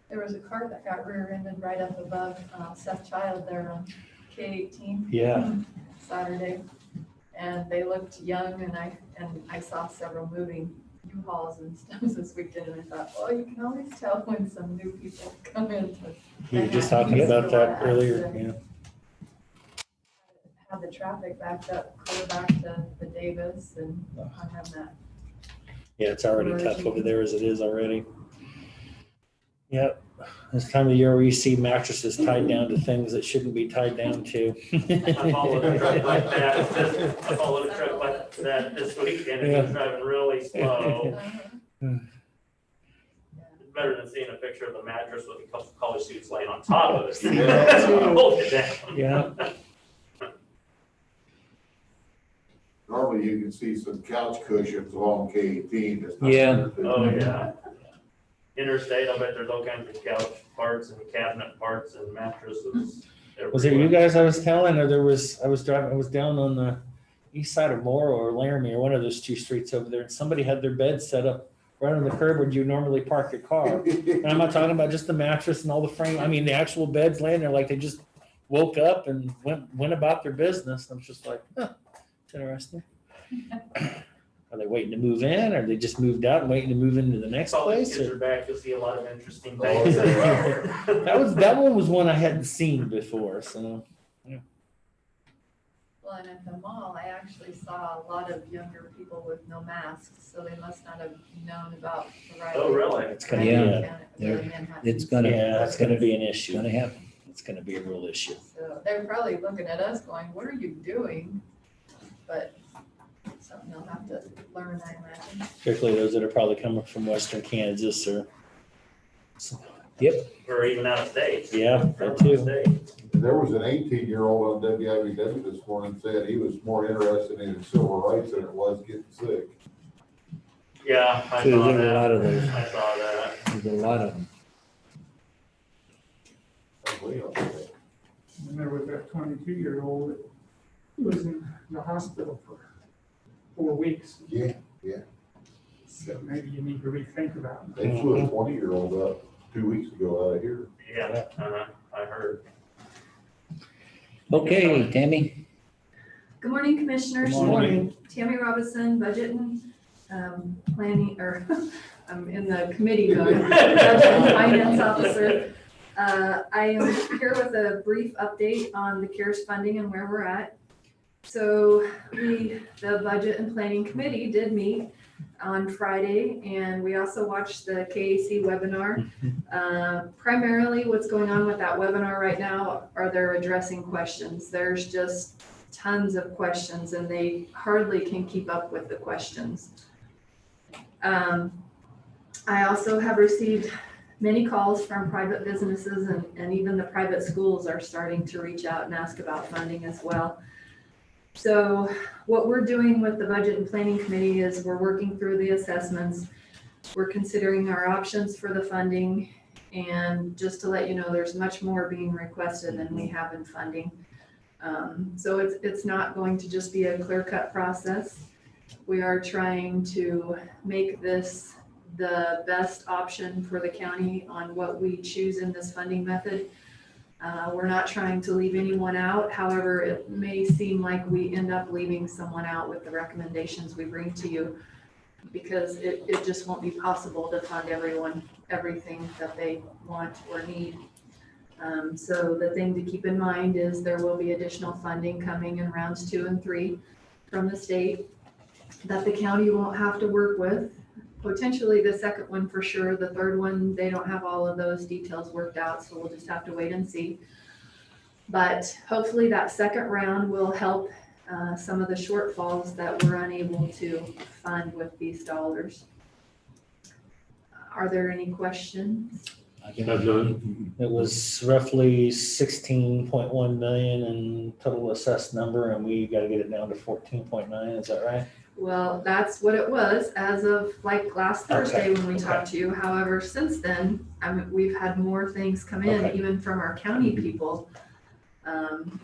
There was a car that got rear-ended right up above Seth Child there on K-18. Yeah. Saturday, and they looked young, and I saw several moving U-Hauls and stuff this weekend, and I thought, well, you can always tell when some new people come in. We were just talking about that earlier, yeah. Had the traffic backed up clear back to the Davis, and I have that. Yeah, it's already tough over there as it is already. Yep, this time of year where you see mattresses tied down to things that shouldn't be tied down to. I followed a truck like that this weekend, and it was driving really slow. It's better than seeing a picture of the mattress with a couple of color suits laying on top of it. Hold it down. Yeah. Normally you can see some couch cushions along K-18. Yeah. Oh, yeah. Interstate, I bet there's all kinds of couch parts and cabinet parts and mattresses. Was it you guys I was telling, or I was down on the east side of Morrow or Laramie or one of those two streets over there, and somebody had their bed set up right on the curb where you normally park your car. And I'm not talking about just the mattress and all the frame, I mean, the actual bed's laying there like they just woke up and went about their business. I'm just like, huh, it's interesting. Are they waiting to move in? Or they just moved out and waiting to move into the next All the place? kids Or- are back, you'll see a lot of interesting Oh, things. yeah. that one was one I hadn't seen before. So Well, and at the mall, I actually saw a lot of younger people with no masks, so they must not have known about the right. Oh, really? it's gonna It's gonna, yeah, it's gonna be an issue. gonna happen. It's gonna be a real issue. So they're probably looking at us going, what are you doing? But something they'll have to learn, I imagine. Particularly those that are probably coming from Western Kansas or. Or even out of state. Yeah, From that out too. of state. There was an 18-year-old on WIBW this morning said he was more interested in civil rights than it was getting sick. Yeah, I So saw there's a lot that. of those. I saw that. There's a lot of them. That's way up there. And there was that 22-year-old that was in the hospital for 4 weeks. Yeah, So maybe you need to rethink about it. they flew a 20-year-old up 2 weeks ago out of here. Yeah, I heard. Okay, Tammy. Good morning, Commissioners. Good morning. Tammy Robinson, Budget and Planning, or I'm in the committee mode, Budget and Finance Officer. I am here with a brief update on the CARES funding and where we're at. So the Budget and Planning Committee did meet on Friday, and we also watched the KAC webinar. Primarily what's going on with that webinar right now are they're addressing questions. There's just tons of questions and they hardly can keep up with the questions. I also have received many calls from private businesses and even the private schools are starting to reach out and ask about funding as well. So what we're doing with the Budget and Planning Committee is we're working through the assessments. We're considering our options for the funding. And just to let you know, there's much more being requested than we have in funding. So it's not going to just be a clear-cut process. We are trying to make this the best option for the county on what we choose in this funding method. We're not trying to leave anyone out. However, it may seem like we end up leaving someone out with the recommendations we bring to you because it just won't be possible to fund everyone, everything that they want or need. So the thing to keep in mind is there will be additional funding coming in rounds 2 and 3 from the state that the county won't have to work with. Potentially the second one for sure. The third one, they don't have all of those details worked out, so we'll just have to wait and see. But hopefully that second round will help some of the shortfalls that we're unable to fund with these dollars. Are there any questions? Have none. It was roughly 16.1 million in total assessed number, and we got to get it down to 14.9. Is that right? Well, that's what it was as of like last Thursday when we talked to you. However, since then, we've had more things come in, even from our county people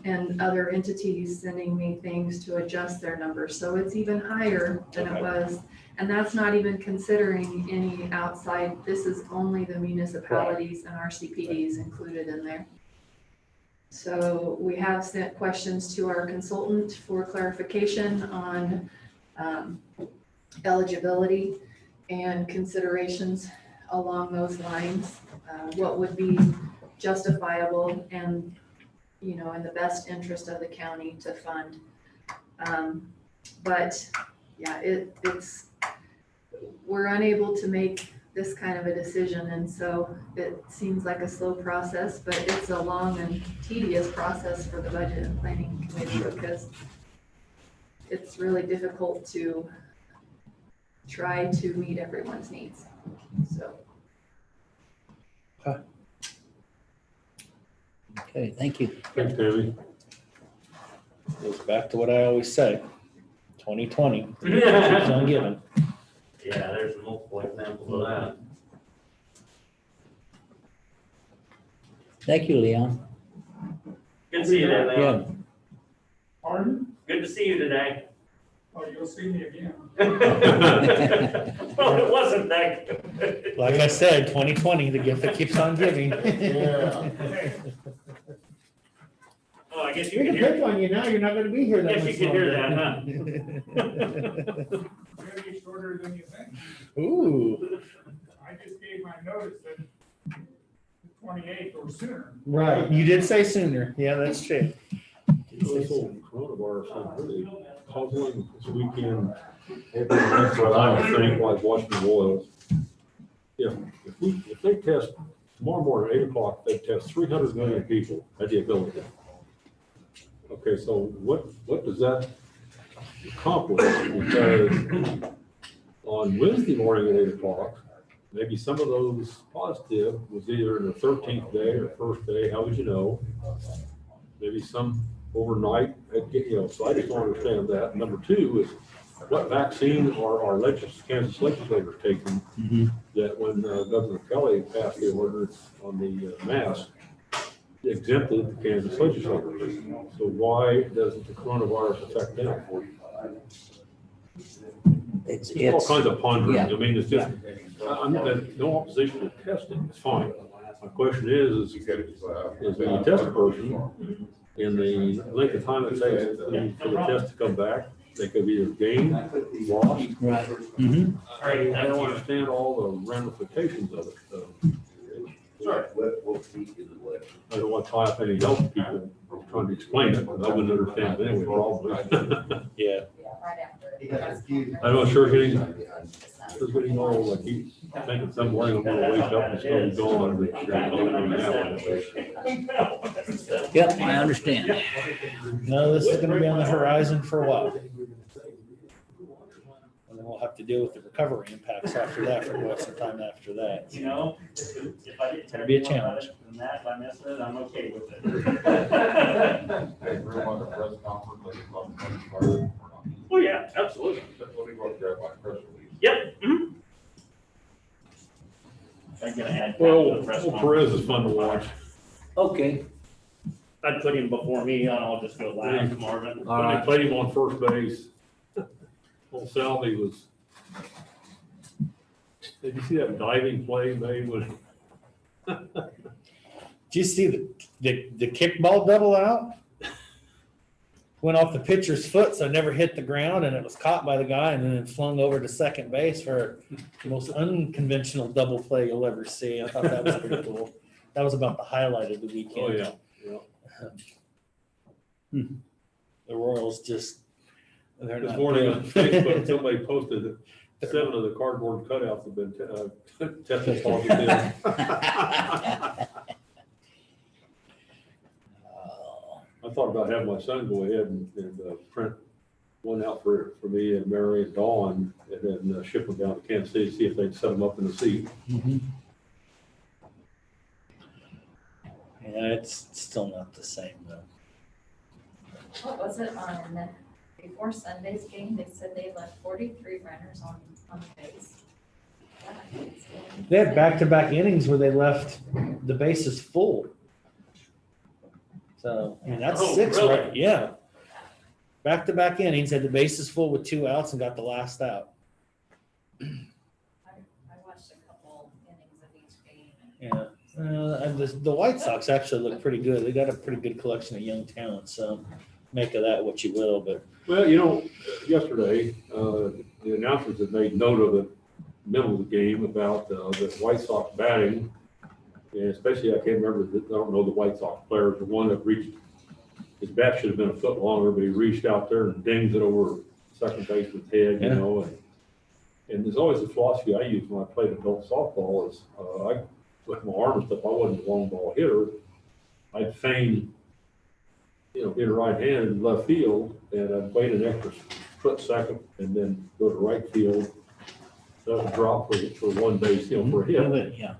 and other entities sending me things to adjust their numbers. So it's even higher than it was. And that's not even considering any outside. This is only the municipalities and our CPDs included in there. So we have sent questions to our consultant for clarification on eligibility and considerations along those lines. What would be justifiable and, you know, in the best interest of the county to fund. But yeah, we're unable to make this kind of a decision, and so it seems like a slow process, but it's a long and tedious process for the Budget and Planning Committee because it's really difficult to try to meet everyone's needs. So. Okay, thank you. Thanks, Tammy. Goes back to what I always say, 2020 keeps Yeah, on giving. there's multiple examples of that. Thank you, Leon. Good to see you there, Yeah. Leon. Pardon? Good to see you today. Oh, you'll see me again. Well, it wasn't that good. Like I said, 2020, the gift that keeps on giving. Yeah. Oh, I guess you We can can hear. pick on you now, you're not gonna be here that Guess much you can hear longer. Maybe shorter than you think. Ooh, I just gave my notice that the 28th or sooner. right, you did say sooner, yeah, that's true. This whole coronavirus is really puzzling this weekend. That's what I think, like watching the Royals. If they test tomorrow morning at 8 o'clock, they test 300 million people at the ability. Okay, so what does that accomplish? Because on Wednesday morning at 8 o'clock, maybe some of those positive was either in the 13th day or first day, how would you know? Maybe some overnight, so I just don't understand that. Number two is what vaccine are our Kansas legislators taking that when Governor Kelly passed the ordinance on the mask, exempted the Kansas legislators. So why doesn't the coronavirus affect them? It's, There's all it's, kinds of ponderings. yeah. I mean, it's just, I'm in no opposition to testing, it's fine. My question is the test person, in the length of time it takes for the test to come back, they could either gain, lost. right. Mhm. I don't understand all the ramifications of it. Sorry. I don't want to tie up any health people trying to explain it, but I wouldn't understand it anyway, probably. Yeah. Right after. I'm not sure getting all like you thinking some morning I'm gonna wake up and it's gonna be gone. But you're gonna Yep, I understand. No, this is gonna be on the horizon for a while. And then we'll have to deal with the recovery impacts after that for quite some time after that. You know, if I get It'll be a tired challenge. than that, if I miss it, I'm okay with it. Hey, room on the press conference, like, about the fire or not? Oh, yeah, absolutely. Let me go and grab my press release. Yep. Mhm. I'm gonna add. Well, press Perez is fun to watch. Okay, I'd put him before me, and I'll just go last, Marvin. all When they right. played him on first base, old Salvi was. Did you see that diving play made with? Do you see the kickball double out? Went off the pitcher's foot, so it never hit the ground, and it was caught by the guy and then flung over to second base for the most unconventional double play you'll ever see. I thought that was pretty cool. That was about the highlight of the weekend. Oh, yeah, yeah. The Royals just, they're This not morning on good. Facebook, somebody posted that 7 of the cardboard cutouts have been tested positive. I thought about having my son go ahead and print one out for me and Mary and Dawn, and then ship them down to Kansas City, see if they'd set them up in the seat. Mhm. Yeah, it's still not the same though. What was it on, before Sunday's game, they said they left 43 runners on the base. They had back-to-back innings where they left the bases full. So, I mean, that's Oh, 6, really? right? Yeah. Back-to-back innings, had the bases full with 2 outs and got the last out. I watched a couple innings of each game. Yeah. And the White Sox actually look pretty good. They got a pretty good collection of young talent, so make of that what you will, but. Well, yesterday, the announcers had made note of the middle of the game about the White Sox batting. And especially, I can't remember, I don't know the White Sox players, the one that reached, his bat should have been a foot longer, but he reached out there and dings it over second baseman's head, Yeah. And there's always a philosophy I use when I played adult softball is, with my arm and stuff, I wasn't a long ball hitter. I'd feign, hit a right hand in left field, and I'd wait an extra split second and then go to right field. So it would drop for one base, for a hit. Yeah.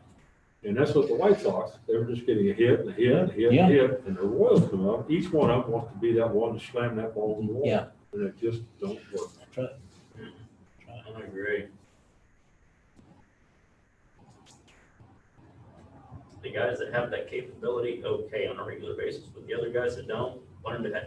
And that's what the White Sox, they were just getting a hit and a hit and a hit Yeah. and a hit, and the Royals come up. Each one of them wants to be that one to slam that ball in the wall. Yeah. And it just don't work. That's right. I agree. The guys that have that capability, okay, on a regular basis, but the other guys that don't, learn to have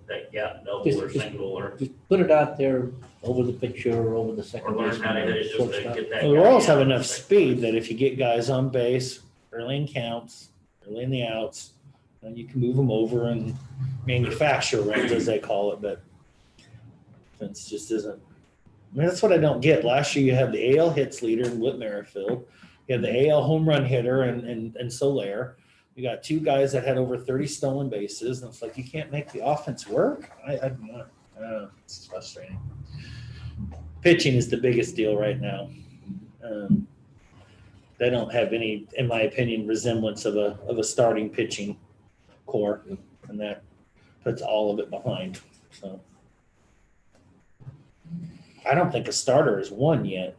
that gap double or Just- single or Just put it out there over the picture or over the second learn baseman. how to hit it just to shortstop. get that. Well, the guy Royals have in. enough speed that if you get guys on base early in counts, early in the outs, then you can move them over and manufacture runs, as they call it, but offense just isn't. I mean, that's what I don't get. Last year you had the AL hits leader in Whit Merrifield. You had the AL home run hitter and Solaire. You got 2 guys that had over 30 stolen bases, and it's like you can't make the offense work. I don't know. It's frustrating. Pitching is the biggest deal right now. They don't have any, in my opinion, resemblance of a starting pitching core, and that puts all of it behind. So I don't think a starter has won yet.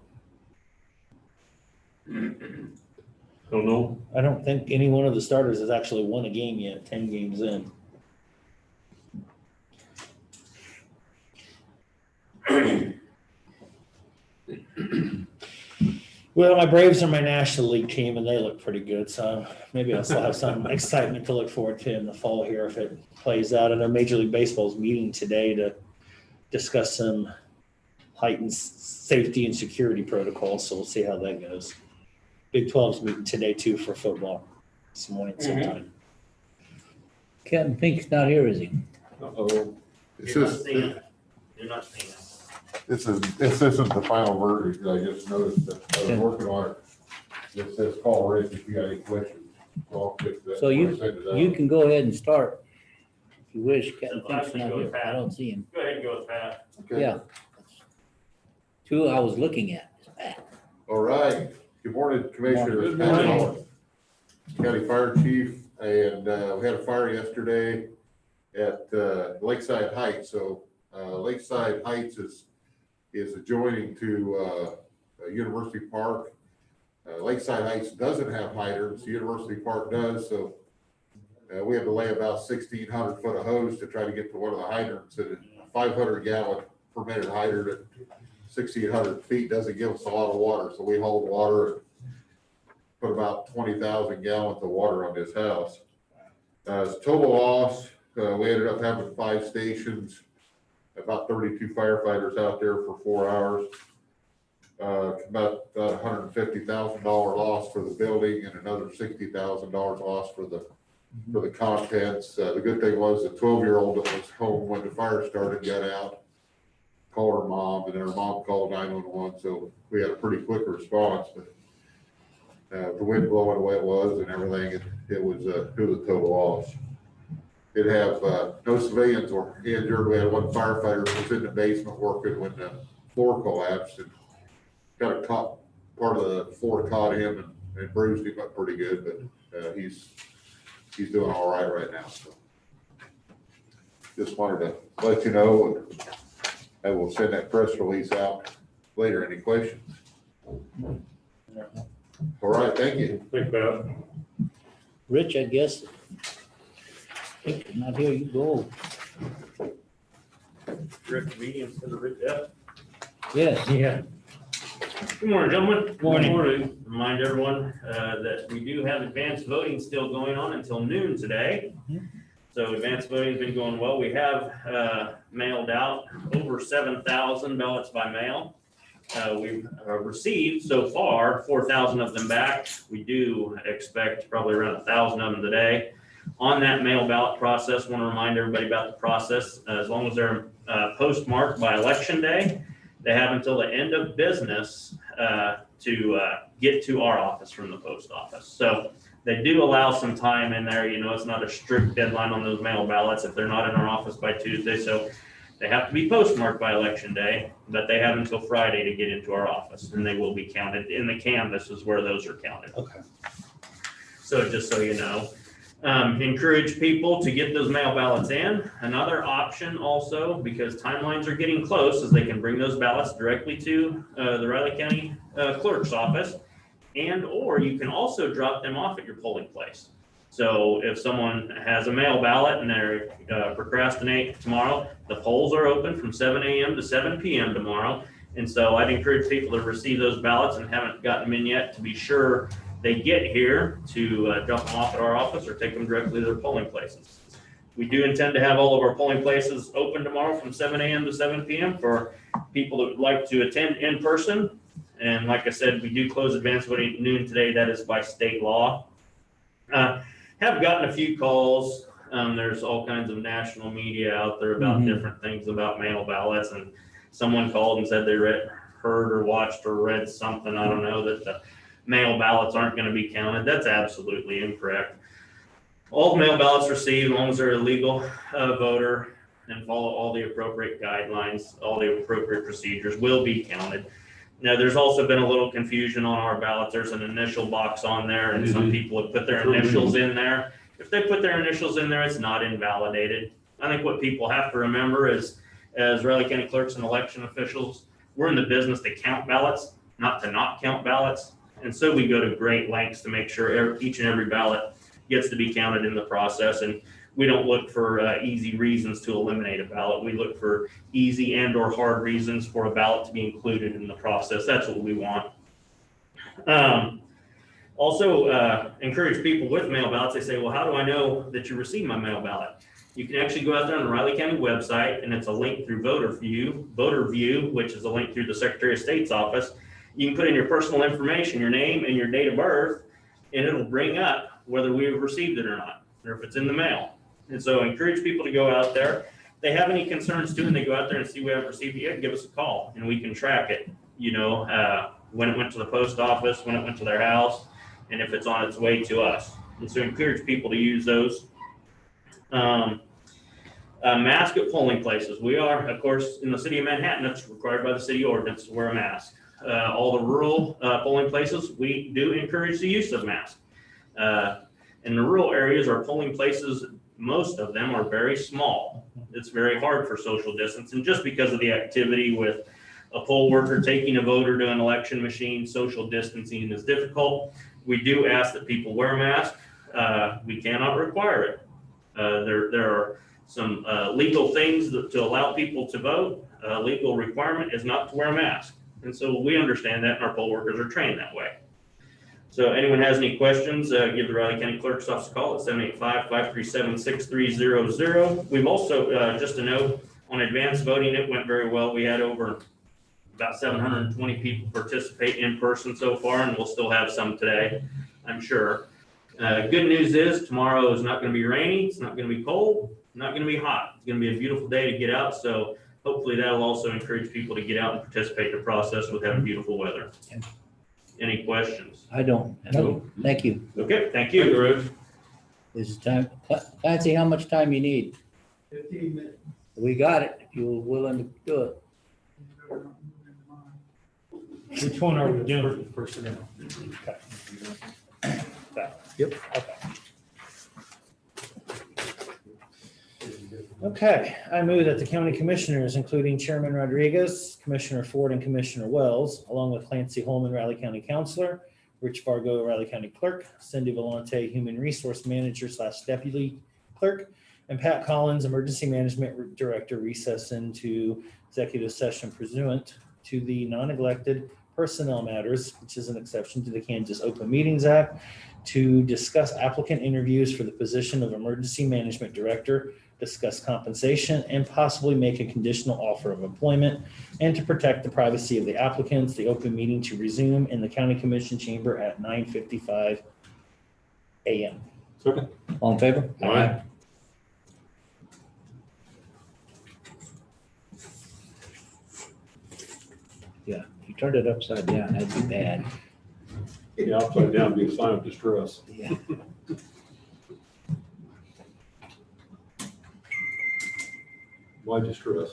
Don't know. I don't think any one of the starters has actually won a game yet, 10 games in. Well, my Braves are my National League team, and they look pretty good, so maybe I'll still have some excitement to look forward to in the fall here if it plays out. I know Major League Baseball's meeting today to discuss some heightened safety and security protocols, so we'll see how that goes. Big 12's meeting today too for football this morning sometime. Captain Pink's not here, is he? Uh-oh. It's You're not just, seeing it. You're not seeing it. this isn't the final version, I just noticed that I was working on it. It says call Rick if you got any questions. So I'll fix that So when I send it out. You can go ahead and start if you wish. Captain So I Pink's can not go here. with Pat. I don't see him. Go ahead and go with Pat. Okay. Yeah. Two I was looking at. All right. Good morning, Commissioners. Good morning. County Fire Chief, and we had a fire yesterday at Lakeside Heights. So Lakeside Heights is adjoining to University Park. Lakeside Heights doesn't have hydrants, University Park does, so we had to lay about 1,600 foot of hose to try to get to one of the hydrants, and a 500 gallon per minute hydrant at 1,600 feet doesn't give us a lot of water, so we hauled water and put about 20,000 gallons of water on this house. Total loss, we ended up having 5 stations, about 32 firefighters out there for 4 hours. About $150,000 loss for the building and another $60,000 loss for the contents. The good thing was the 12-year-old that was home when the fire started got out, called her mom, and then her mom called 911. So we had a pretty quick response, but the wind blowing the way it was and everything, it was a total loss. Did have no civilians were injured. We had one firefighter who was in the basement working when the floor collapsed and got a part of the floor caught him and bruised him up pretty good, but he's doing all right now. So just wanted to let you know, and I will send that press release out later. Any questions? All right, thank you. Thanks, Pat. Rich, I guess. Pink's not here, you go. Rick, medium for the Rick F. Yes. Yeah. Good morning, gentlemen. Morning. Remind everyone that we do have advanced voting still going on until noon today. So advanced voting's been going well. We have mailed out over 7,000 ballots by mail. We've received so far 4,000 of them back. We do expect probably around 1,000 of them today. On that mail ballot process, want to remind everybody about the process. As long as they're postmarked by election day, they have until the end of business to get to our office from the post office. So they do allow some time in there. You know, it's not a strict deadline on those mail ballots if they're not in our office by Tuesday. So they have to be postmarked by election day, but they have until Friday to get into our office, and they will be counted in the canvas is where those are counted. Okay. So just so you know. Encourage people to get those mail ballots in. Another option also, because timelines are getting close, is they can bring those ballots directly to the Riley County Clerk's office, and or you can also drop them off at your polling place. So if someone has a mail ballot and they're procrastinate tomorrow, the polls are open from 7 a.m. to 7 p.m. tomorrow. And so I'd encourage people to receive those ballots and haven't gotten them in yet to be sure they get here to drop them off at our office or take them directly to their polling places. We do intend to have all of our polling places open tomorrow from 7 a.m. to 7 p.m. for people that would like to attend in person. And like I said, we do close advance voting at noon today. That is by state law. Have gotten a few calls. There's all kinds of national media out there about different things about mail ballots. And someone called and said they heard or watched or read something, I don't know, that the mail ballots aren't going to be counted. That's absolutely incorrect. All mail ballots received, as long as they're a legal voter and follow all the appropriate guidelines, all the appropriate procedures, will be counted. Now, there's also been a little confusion on our ballots. There's an initial box on there, and some people have put their initials in there. If they put their initials in there, it's not invalidated. I think what people have to remember is, as Riley County clerks and election officials, we're in the business to count ballots, not to not count ballots. And so we go to great lengths to make sure each and every ballot gets to be counted in the process. And we don't look for easy reasons to eliminate a ballot. We look for easy and or hard reasons for a ballot to be included in the process. That's what we want. Also, encourage people with mail ballots. They say, well, how do I know that you received my mail ballot? You can actually go out there on the Riley County website, and it's a link through Voter View, which is a link through the Secretary of State's office. You can put in your personal information, your name and your date of birth, and it'll bring up whether we have received it or not, or if it's in the mail. And so I encourage people to go out there. If they have any concerns too, and they go out there and see we haven't received it yet, give us a call, and we can track it, when it went to the post office, when it went to their house, and if it's on its way to us. And so I encourage people to use those. Mask at polling places. We are, of course, in the city of Manhattan, it's required by the city ordinance to wear a mask. All the rural polling places, we do encourage the use of masks. In the rural areas, our polling places, most of them are very small. It's very hard for social distance, and just because of the activity with a poll worker taking a voter to an election machine, social distancing is difficult. We do ask that people wear a mask. We cannot require it. There are some legal things to allow people to vote. Legal requirement is not to wear a mask. And so we understand that, and our poll workers are trained that way. So anyone has any questions, give the Riley County Clerk's Office a call at 785-537-6300. We've also, just a note, on advanced voting, it went very well. We had over about 720 people participate in person so far, and we'll still have some today, I'm sure. Good news is tomorrow is not going to be rainy. It's not going to be cold. Not going to be hot. It's going to be a beautiful day to get out. So hopefully that'll also encourage people to get out and participate in the process with having beautiful weather. Any questions? I don't. No, thank you. Okay, thank Thank you, you. Rich. This is time. Clancy, how much time you need? 15 minutes. We got it, if you're willing to do it. Which one are we doing? Personnel. Yep. Okay, I move that the county commissioners, including Chairman Rodriguez, Commissioner Ford, and Commissioner Wells, along with Clancy Holman, Riley County Counselor, Rich Fargo, Riley County Clerk, Cindy Volante, Human Resource Manager / Deputy Clerk, and Pat Collins, Emergency Management Director, recess into executive session pursuant to the non-elected personnel matters, which is an exception to the Kansas Open Meetings Act, to discuss applicant interviews for the position of Emergency Management Director, discuss compensation, and possibly make a conditional offer of employment, and to protect the privacy of the applicants. The open meeting to resume in the County Commission chamber at 9:55 a.m. Second. All in favor? Aye. Yeah, if you turned it upside down, that'd be bad. Yeah, upside down would be a sign of distress. Yeah. Why distress?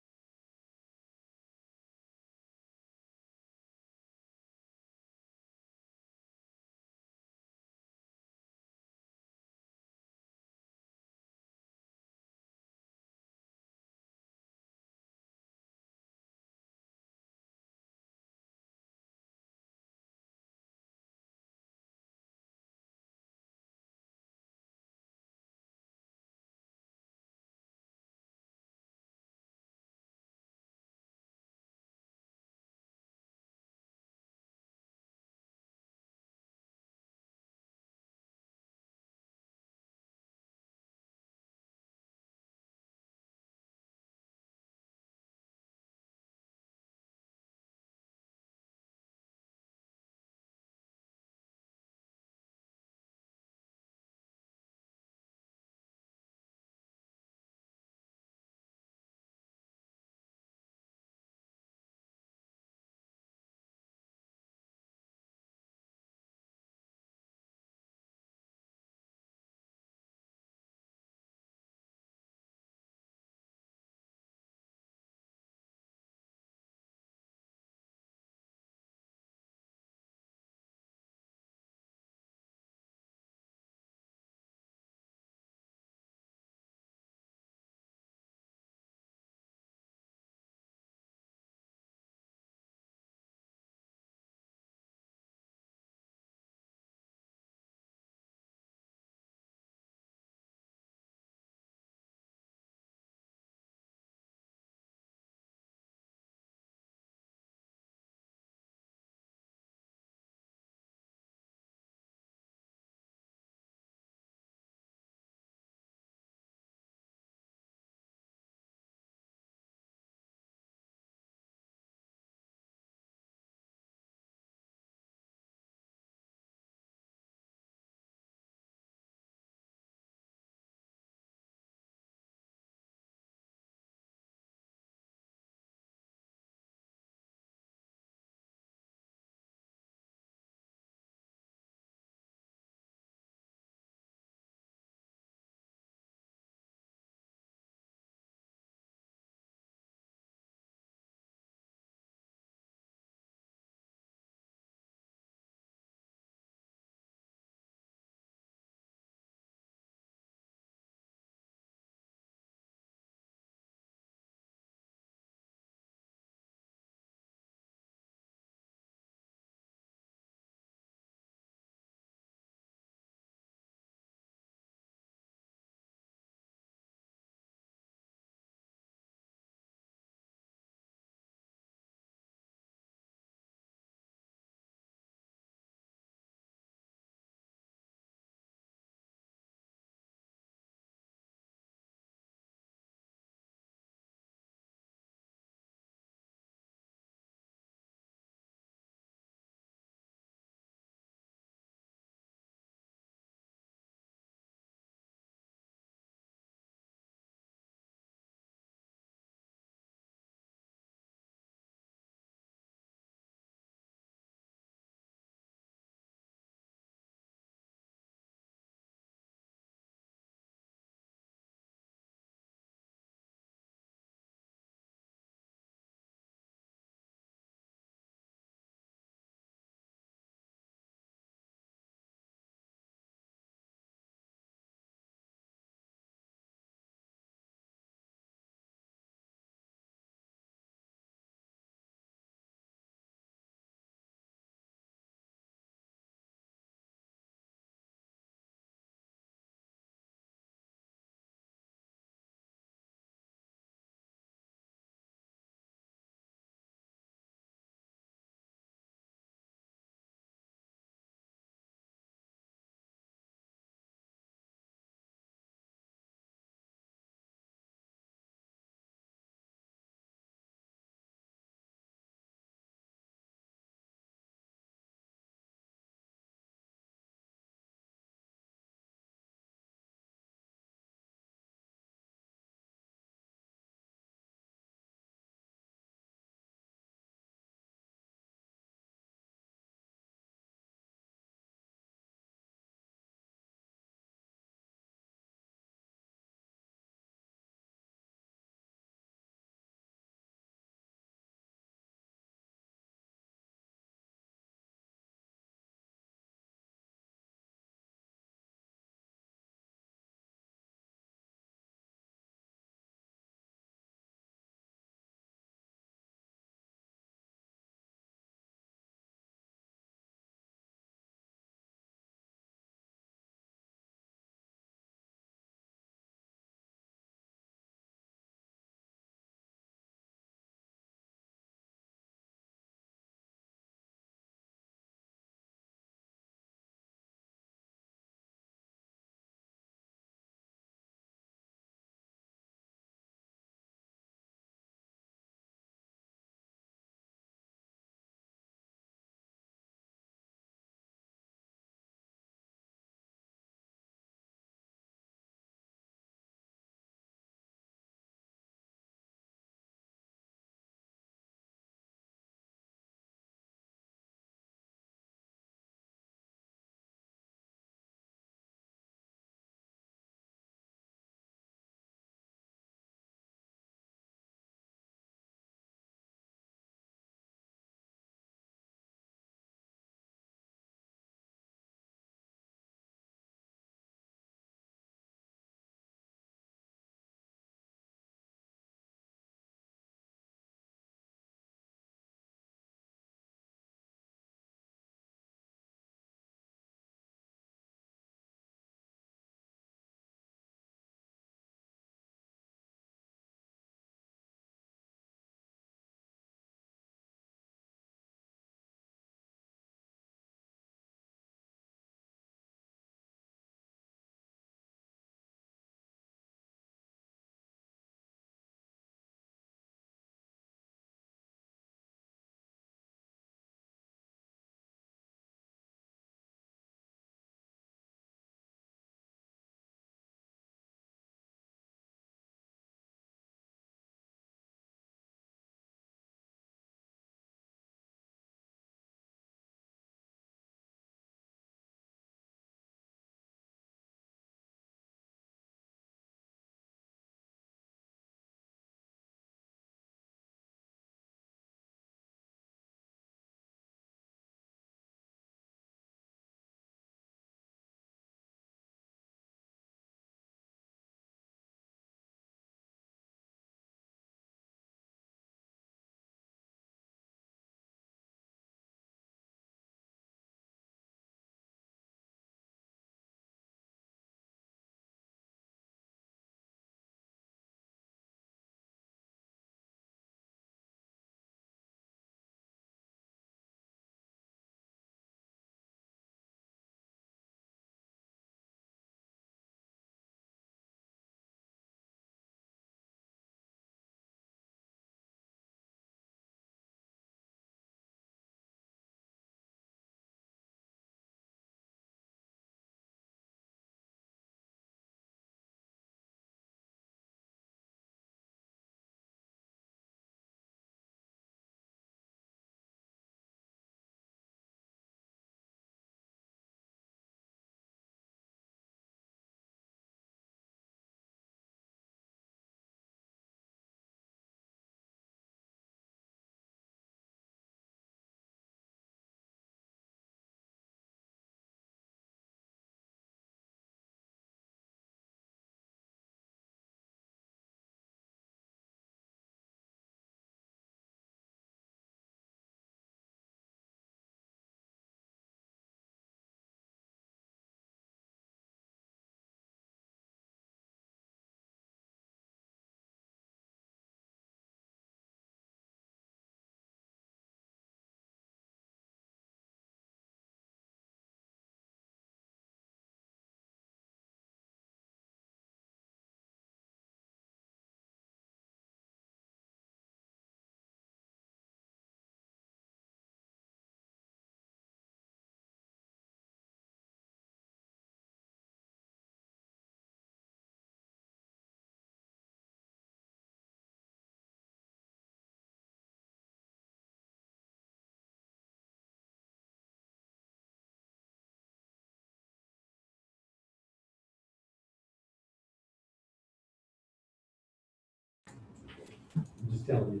We're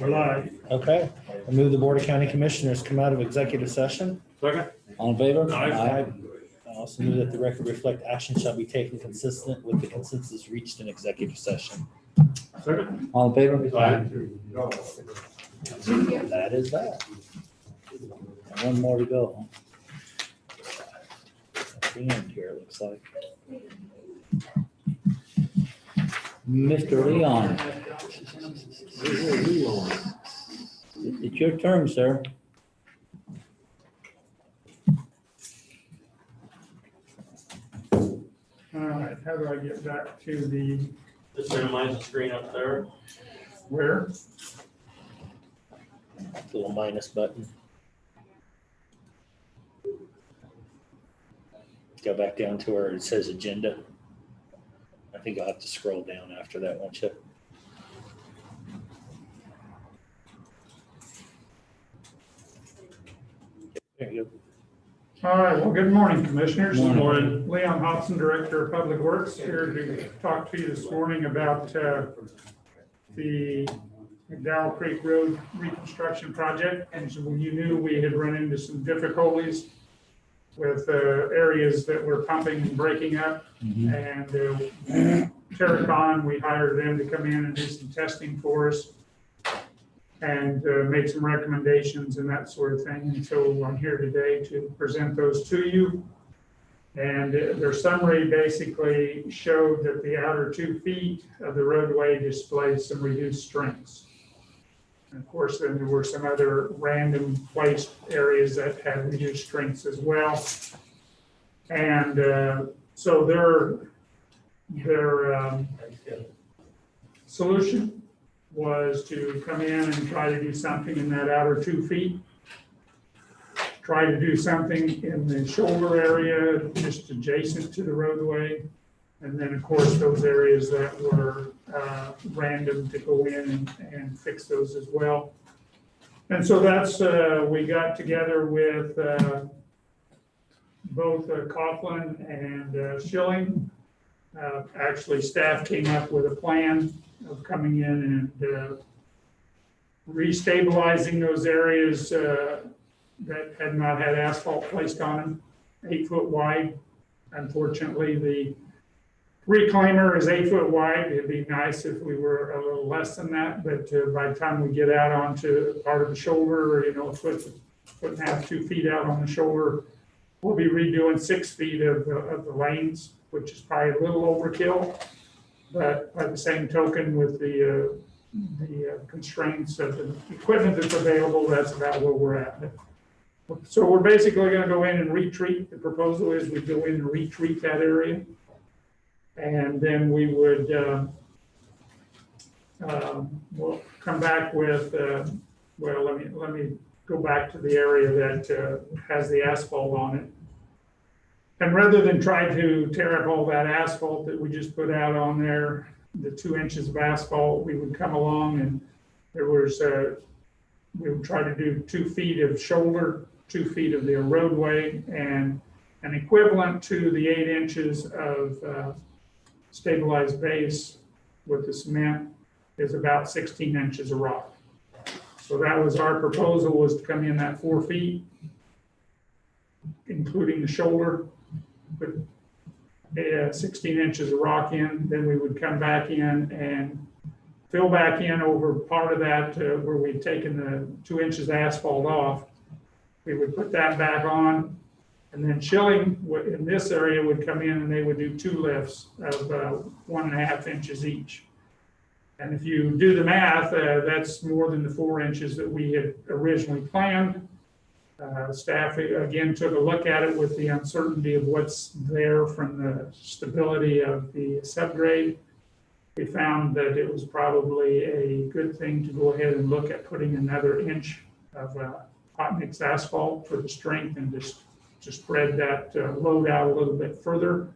live. Okay, I move the Board of County Commissioners come out of executive session. Second? All in favor? Aye. I also move that the record reflect action shall be taken consistent with the consensus reached in executive session. Second? All in favor? Aye. That is that. One more to go. At the end here, it looks like. Mr. Leon. It's your turn, sir. All right, how do I get back to the, Just minimize the screen up there. where? Little minus button. Go back down to where it says agenda. I think I'll have to scroll down after that, won't you? There you go. All right, well, good morning, Commissioners. Morning. Leon Hobson, Director of Public Works, here to talk to you this morning about the McDowell Creek Road reconstruction project. And so you knew we had run into some difficulties with areas that were pumping and breaking up. And Terracon, we hired them to come in and do some testing for us and make some recommendations and that sort of thing. And so I'm here today to present those to you. And their summary basically showed that the outer 2 feet of the roadway displayed some reduced strengths. And of course, then there were some other random placed areas that had reduced strengths as well. And so their solution was to come in and try to do something in that outer 2 feet. Try to do something in the shoulder area, just adjacent to the roadway. And then, of course, those areas that were random to go in and fix those as well. And so that's, we got together with both Coughlin and Schilling. Actually, staff came up with a plan of coming in and restabilizing those areas that had not had asphalt placed on them, 8 foot wide. Unfortunately, the reclaimer is 8 foot wide. It'd be nice if we were a little less than that, but by the time we get out onto part of the shoulder, you know, foot and a half, 2 feet out on the shoulder, we'll be redoing 6 feet of the lanes, which is probably a little overkill. But by the same token, with the constraints of the equipment that's available, that's about where we're at. So we're basically going to go in and retreat. The proposal is we go in and retreat that area. And then we would we'll come back with, well, let me go back to the area that has the asphalt on it. And rather than try to tear up all that asphalt that we just put out on there, the 2 inches of asphalt, we would come along and there was, we would try to do 2 feet of shoulder, 2 feet of the roadway, and an equivalent to the 8 inches of stabilized base with the cement is about 16 inches of rock. So that was our proposal, was to come in that 4 feet, including the shoulder, put 16 inches of rock in. Then we would come back in and fill back in over part of that where we'd taken the 2 inches of asphalt off. We would put that back on, and then Schilling in this area would come in and they would do 2 lifts of 1.5 inches each. And if you do the math, that's more than the 4 inches that we had originally planned. Staff again took a look at it with the uncertainty of what's there from the stability of the subgrade. We found that it was probably a good thing to go ahead and look at putting another inch of hot mix asphalt for the strength and just to spread that load out a little bit further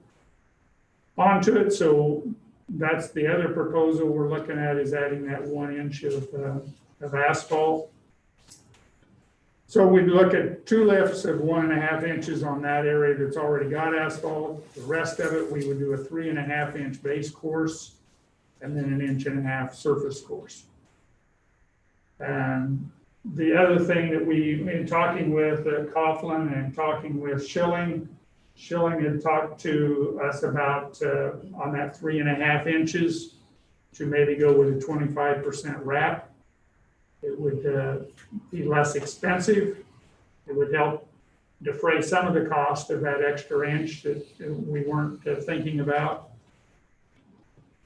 onto it. So that's the other proposal we're looking at, is adding that 1 inch of asphalt. So we'd look at 2 lifts of 1.5 inches on that area that's already got asphalt. The rest of it, we would do a 3.5 inch base course and then 1.5 inch surface course. And the other thing that we, in talking with Coughlin and talking with Schilling had talked to us about on that 3.5 inches to maybe go with a 25% wrap. It would be less expensive. It would help defray some of the cost of that extra inch that we weren't thinking about.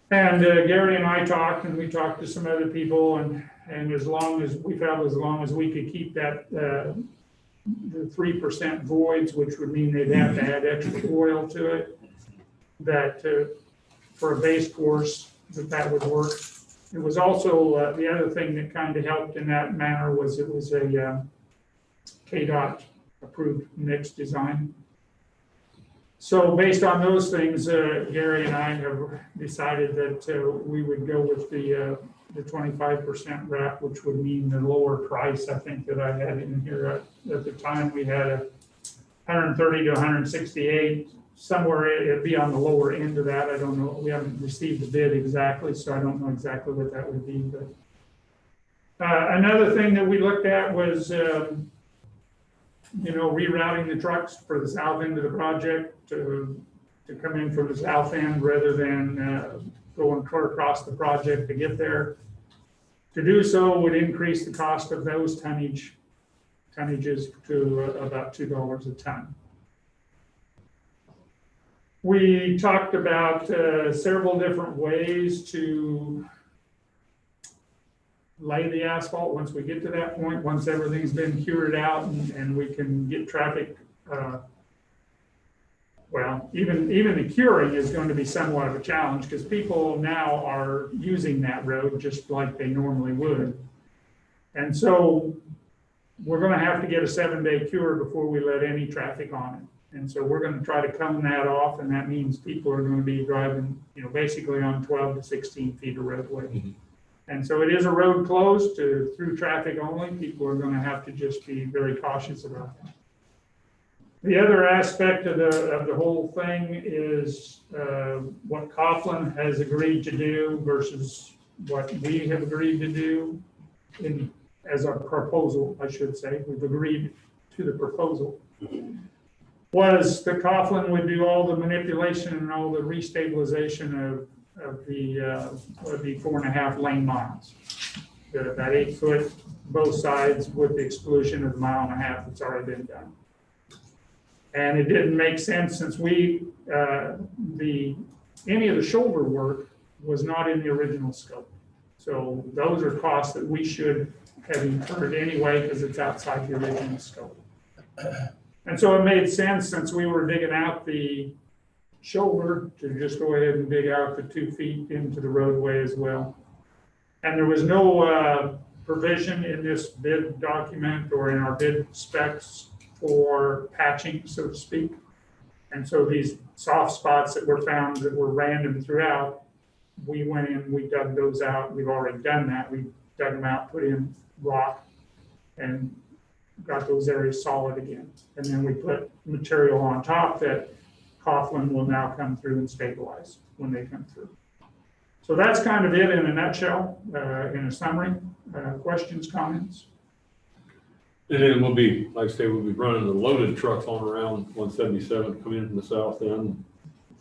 And Gary and I talked, and we talked to some other people, and as long as we felt, as long as we could keep that the 3% voids, which would mean they'd have to add extra oil to it, that for a base course, that would work. It was also the other thing that kind of helped in that manner was it was a KDOT approved mix design. So based on those things, Gary and I have decided that we would go with the 25% wrap, which would mean the lower price. I think that I had in here at the time, we had a 130 to 168, somewhere it'd be on the lower end of that. I don't know. We haven't received the bid exactly, so I don't know exactly what that would be. But another thing that we looked at was, rerouting the trucks for the south end of the project to come in from the south end rather than going across the project to get there. To do so would increase the cost of those tonnages to about $2 a ton. We talked about several different ways to lay the asphalt once we get to that point, once everything's been cured out and we can get traffic. Well, even the curing is going to be somewhat of a challenge because people now are using that road just like they normally would. And so we're going to have to get a 7-day cure before we let any traffic on it. And so we're going to try to cone that off, and that means people are going to be driving, basically on 12 to 16 feet of roadway. Mm-hmm. And so it is a road closed through traffic only. People are going to have to just be very cautious about that. The other aspect of the whole thing is what Coughlin has agreed to do versus what we have agreed to do as our proposal, I should say. We've agreed to the proposal. Was that Coughlin would do all the manipulation and all the restabilization of the 4.5 lane miles. That 8 foot both sides with the exclusion of the 1.5 miles that's already been done. And it didn't make sense since any of the shoulder work was not in the original scope. So those are costs that we should have incurred anyway because it's outside the original scope. And so it made sense since we were digging out the shoulder to just go ahead and dig out the 2 feet into the roadway as well. And there was no provision in this bid document or in our bid specs for patching, so to speak. And so these soft spots that were found that were random throughout, we went in, we dug those out. We've already done that. We dug them out, put in rock, and got those areas solid again. And then we put material on top that Coughlin will now come through and stabilize when they come through. So that's kind of it in a nutshell, in a summary. Questions, comments? And then we'll be, like I say, we'll be running the loaded trucks on around 177 coming in from the south end.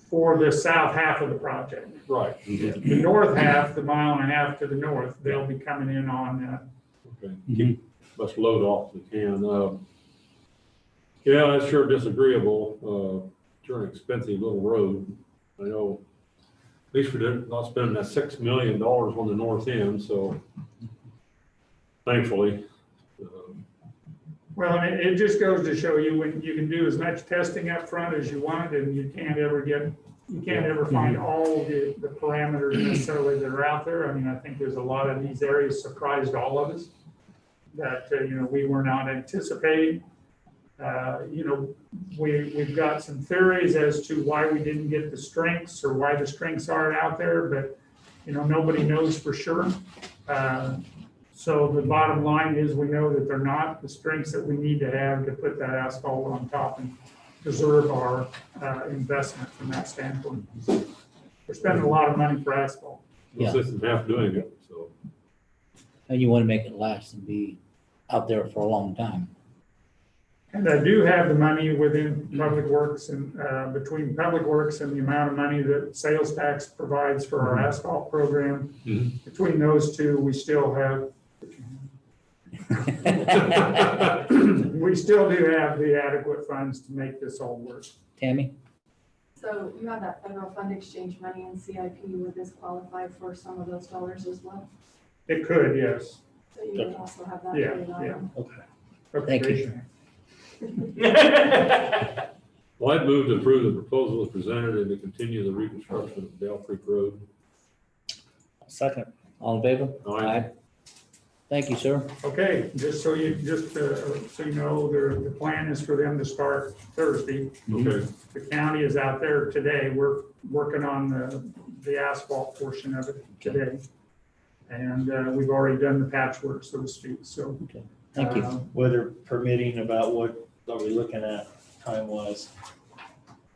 For the south half of the project. Right. The north half, the 1.5 miles to the north, they'll be coming in on. Okay. Keep us load off if we can. Yeah, that's sure disagreeable. Sure an expensive little road. I know, at least we're not spending that $6 million on the north end, so thankfully. Well, and it just goes to show you when you can do as much testing up front as you want, and you can't ever find all the parameters necessarily that are out there. I mean, I think there's a lot of these areas surprised all of us that, we were not anticipating. We've got some theories as to why we didn't get the strengths or why the strengths aren't out there, but, nobody knows for sure. So the bottom line is we know that they're not the strengths that we need to have to put that asphalt on top and preserve our investment from that standpoint. We're spending a lot of money for asphalt. Yeah. no sense in half doing it, so. And you want to make it last and be out there for a long time. And I do have the money within Public Works and, between Public Works and the amount of money that sales tax provides for our asphalt program. Mhm. Between those two, we still have, we still do have the adequate funds to make this all work. Tammy? So you have that federal fund exchange money in CIP, would this qualify for some of those dollars as well? It could, yes. So you would also have that. Yeah, line item. Thank you. Okay. Well, I'd move to approve the proposal as presented and to continue the reconstruction of Dale Creek Road. Second. All in favor? Aye. Thank you, sir. Okay, just so you know, the plan is for them to start Thursday. Okay, The county is out there today. We're working on the asphalt portion of it today. And we've already done the patchwork, so to speak, so. Thank you. Weather permitting, about what are we looking at time-wise?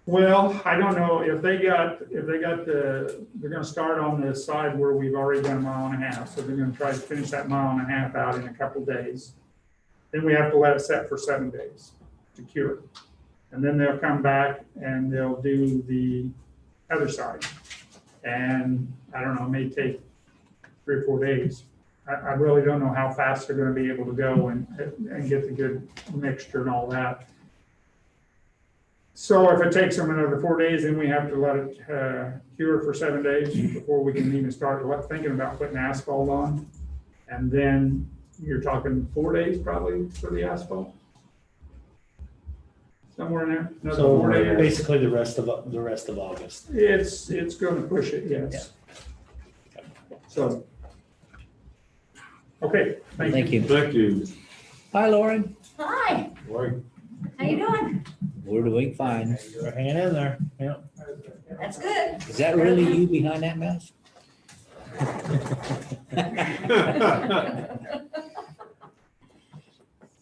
Well, I don't know if they got they're gonna start on the side where we've already done a mile and a half. So they're gonna try to finish that mile and a half out in a couple days. Then we have to let it set for 7 days to cure it. And then they'll come back and they'll do the other side. And I don't know, it may take 3 or 4 days. I really don't know how fast they're gonna be able to go and get the good mixture and all that. So if it takes them another 4 days, then we have to let it cure for 7 days before we can even start thinking about putting asphalt on. And then you're talking 4 days probably for the asphalt. Somewhere in there. Another So 4 days. basically the rest of August. It's gonna push it, yes. So. Okay, Thank you. thank you. Hi, Lauren. Hi, Right. how you doing? We're doing fine. We're hanging in there. Yeah. That's good. Is that really you behind that mask?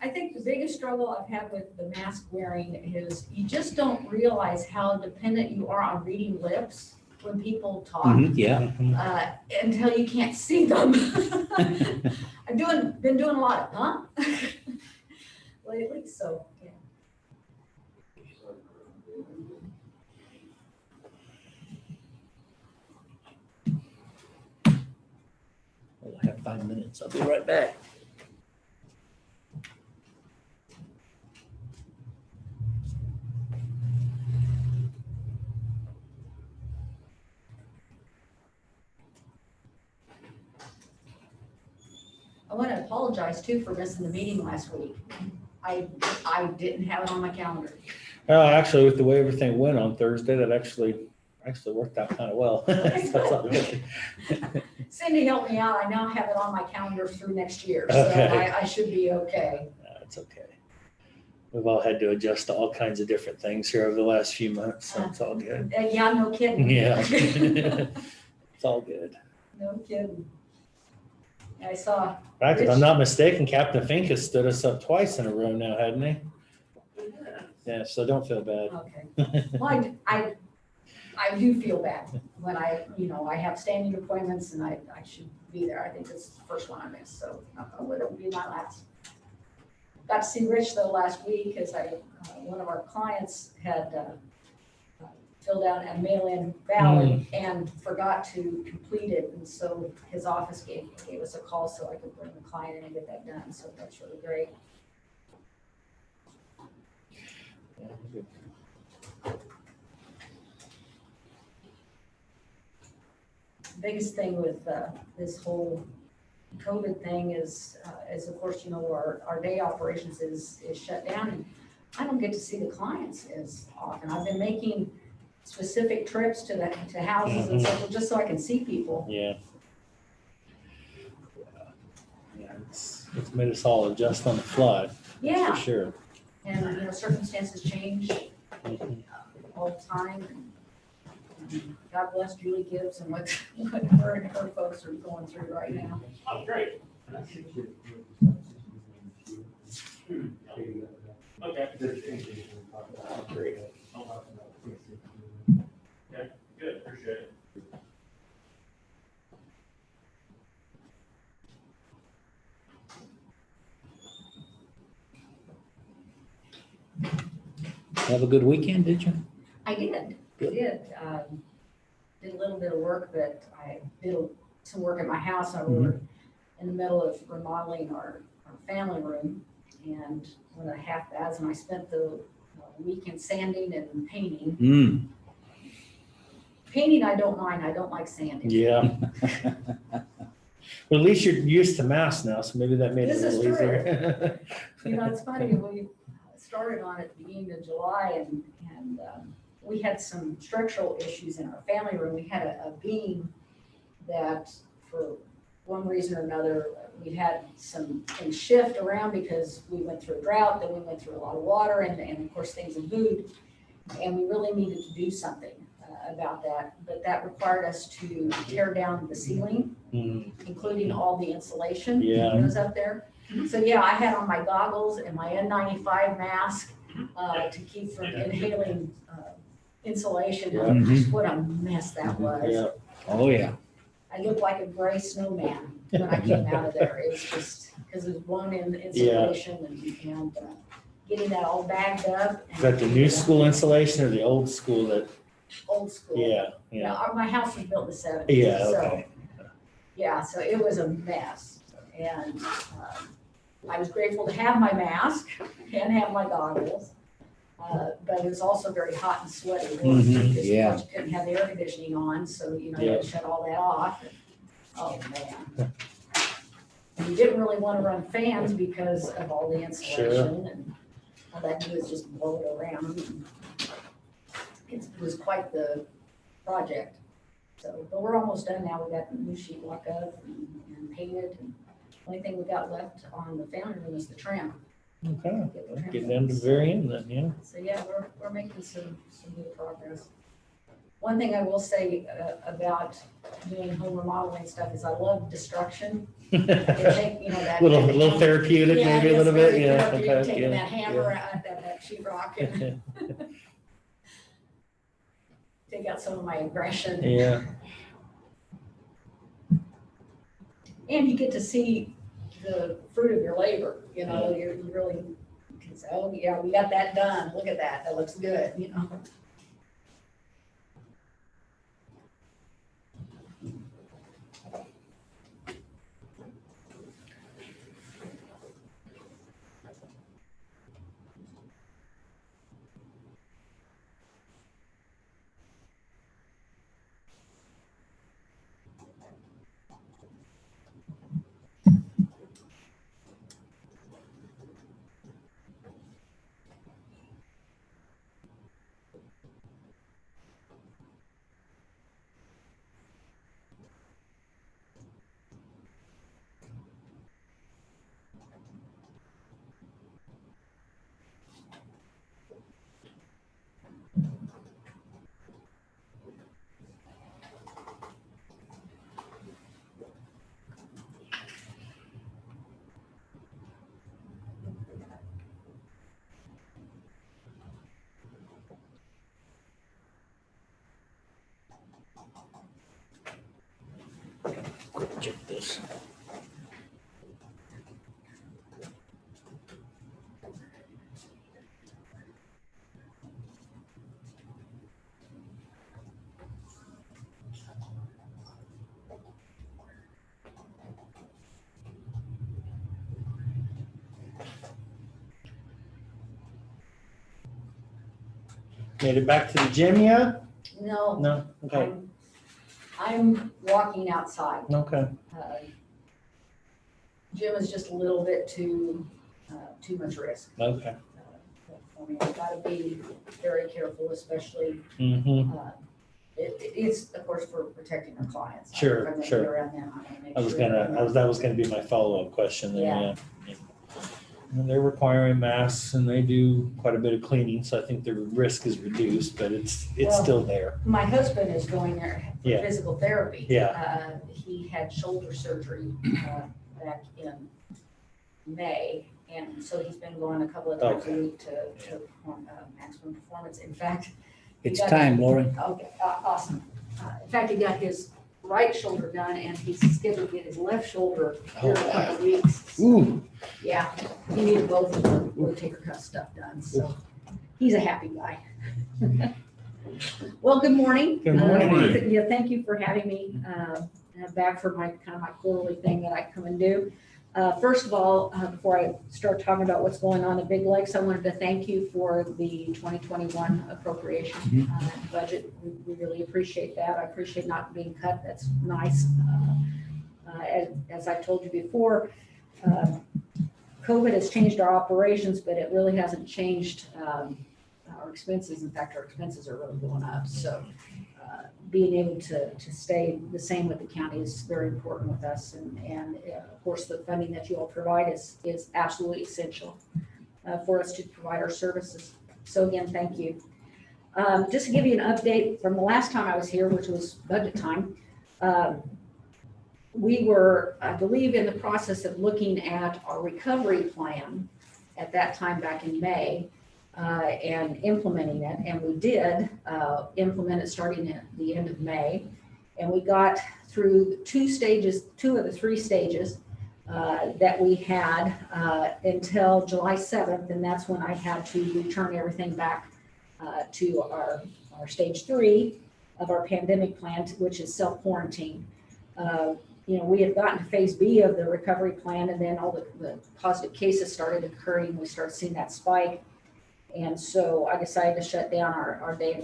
I think the biggest struggle I've had with the mask wearing is you just don't realize how dependent you are on reading lips when people talk, Yeah. until you can't see them. I've been doing a lot of, lately, so, yeah. Well, I have 5 minutes. I'll be right back. I want to apologize too for missing the meeting last week. I didn't have it on my calendar. Actually, with the way everything went on Thursday, that actually worked out kind of well. So it's all good. Cindy helped me out. I now have it on my calendar through next year, so Okay. I should be okay. It's okay. We've all had to adjust to all kinds of different things here over the last few months, so it's all good. Yeah, no kidding. Yeah. It's all good. No kidding. I saw. In fact, if I'm not mistaken, Captain Fink has stood us up twice in a row now, hadn't he? Yeah, so don't feel bad. Okay. Well, I do feel bad when I have standing appointments and I should be there. I think it's the first one I missed, so it'll be my last. Got to see Rich though last week because one of our clients had filled out a mail-in ballot and forgot to complete it. And so his office gave us a call so I could bring the client in and get that done. So that's really great. Biggest thing with this whole COVID thing is of course, our day operations is shut down and I don't get to see the clients as often. I've been making specific trips to houses and stuff just so I can see people. Yeah. Yeah, it's made us all adjust on the fly. Yeah. For sure. And, circumstances change all the time. And God bless Julie Gibbs and what her and her folks are going through right now. Oh, great. Okay. Great. Okay, good, appreciate it. Have a good weekend, did you? I did, I Good. did. Did a little bit of work, but I did some work at my house. I Mm-hmm. were in the middle of remodeling our family room and one of the half baths, and I spent the weekend sanding and painting. Mm. Painting, I don't mind. I don't like sanding. Yeah. Well, at least you're used to masks now, so maybe that made it a This is little true. easier. You know, it's funny, we started on it at the beginning of July and we had some structural issues in our family room. We had a beam that for one reason or another, we had some things shift around because we went through a drought, then we went through a lot of water and of course things have moved. And we really needed to do something about that, but that required us to tear down the ceiling, including all the insulation Yeah. that goes up there. So yeah, I had on my goggles and my N95 mask to keep from inhaling insulation. Yeah. And what a mess that was. Yeah. Oh, yeah. I looked like a gray snowman when I came out of there. It was just, because it was blown in insulation and getting that all bagged up. Is that the new school insulation or the old school that, Old school. yeah, yeah. Now, my house was built in the 70s. Yeah, so, okay. yeah, so it was a mess. And I was grateful to have my mask and have my goggles. But it was also very hot and sweaty. Mhm, Because yeah. of course you couldn't have the air conditioning on, so you know, you had to shut all that off. Oh, man. And you didn't really want to run fans because of all the insulation and all that do is just blow it around. And it was quite the project. So, but we're almost done now. We got the new sheet lock up and painted. And the only thing we got left on the family room is the trim. Okay, Get the trim getting down to the done. very end then, yeah. So yeah, we're making some good progress. One thing I will say about doing home remodeling stuff is I love destruction. You take, you know, that. Little therapeutic, Yeah, maybe a it's little bit, very yeah. therapeutic, Okay, taking yeah, that hammer yeah. out, that sheetrock and take out some of my aggression. Yeah, And you get to see the fruit of your labor, you know, you really can say, oh, yeah, we got that done. Look at that. That looks good, you know. Check this. made it back to the gym yet? No, No, okay, I'm walking outside. okay. Gym is just a little bit too much risk. Okay. For me, I've got to be very careful, especially, Mm-hmm. it's of course for protecting our clients. Sure, If I'm gonna be sure. around them, I'm gonna make I was sure gonna, that- that was gonna be my follow-up question there, Yeah. yeah. And they're requiring masks and they do quite a bit of cleaning, so I think the risk is reduced, but it's Well, still there. My husband is going there for Yeah. physical therapy. Yeah. He had shoulder surgery back in May, and so he's been going a couple of times a Okay. week to maximum performance. In fact. he It's got- time, Lori. Okay, awesome. In fact, he got his right shoulder done, and he's scheduled to get his left shoulder here in a couple of weeks. Ooh, Yeah, he needed both of the rotator cuff stuff done, so. he's a happy guy. Well, good morning. Good morning. Yeah, thank you for having me back for my kind of my quarterly thing that I come and do. First of all, before I start talking about what's going on at Big Lakes, I wanted to thank you for the 2021 appropriation budget. We really appreciate that. I appreciate not being cut. That's nice. As I told you before, COVID has changed our operations, but it really hasn't changed our expenses. In fact, our expenses are really going up. So being able to stay the same with the county is very important with us. And of course, the funding that you all provide is absolutely essential for us to provide our services. So again, thank you. Just to give you an update from the last time I was here, which was budget time, we were, I believe, in the process of looking at our recovery plan at that time back in May. And implementing it, and we did implement it starting at the end of May, and we got through two of the three stages that we had until July 7th, and that's when I had to return everything back to our stage 3 of our pandemic plan, which is self-quarantine. We had gotten to phase B of the recovery plan, and then all the positive cases started occurring. We started seeing that spike. And so I decided to shut down our day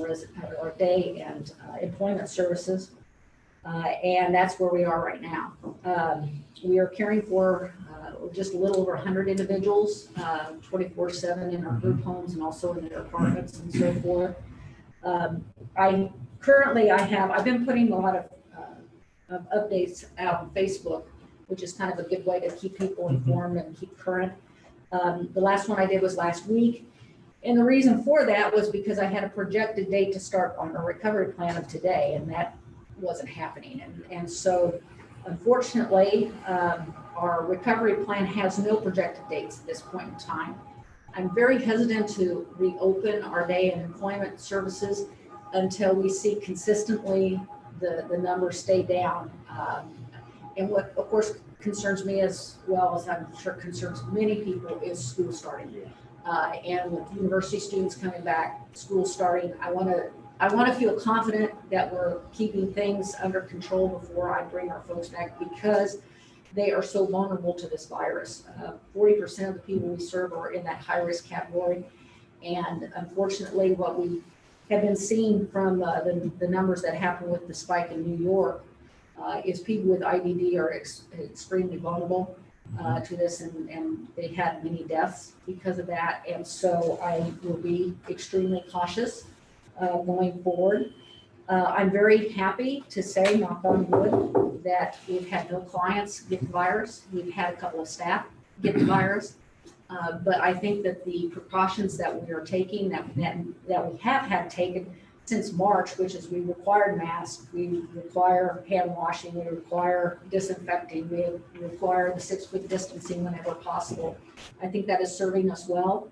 and employment services. And that's where we are right now. We are caring for just a little over 100 individuals, 24/7 in our group homes and also in their apartments and so forth. I've been putting a lot of updates out on Facebook, which is kind of a good way to keep people informed and keep current. The last one I did was last week. And the reason for that was because I had a projected date to start on a recovery plan of today, and that wasn't happening. And so, unfortunately, our recovery plan has no projected dates at this point in time. I'm very hesitant to reopen our day and employment services until we see consistently the numbers stay down. And what, of course, concerns me as well as I'm sure concerns many people is school starting. And with university students coming back, school starting, I want to feel confident that we're keeping things under control before I bring our folks back, because they are so vulnerable to this virus. 40% of the people we serve are in that high-risk category. And unfortunately, what we have been seeing from the numbers that happened with the spike in New York is people with IBD are extremely vulnerable to this, and they had many deaths because of that. And so I will be extremely cautious going forward. I'm very happy to say, knock on wood, that we've had no clients get the virus. We've had a couple of staff get the virus. But I think that the precautions that we are taking, that we have had taken since March, which is we required masks, we require hand washing, we require disinfecting, we require the 6-foot distancing whenever possible. I think that is serving us well.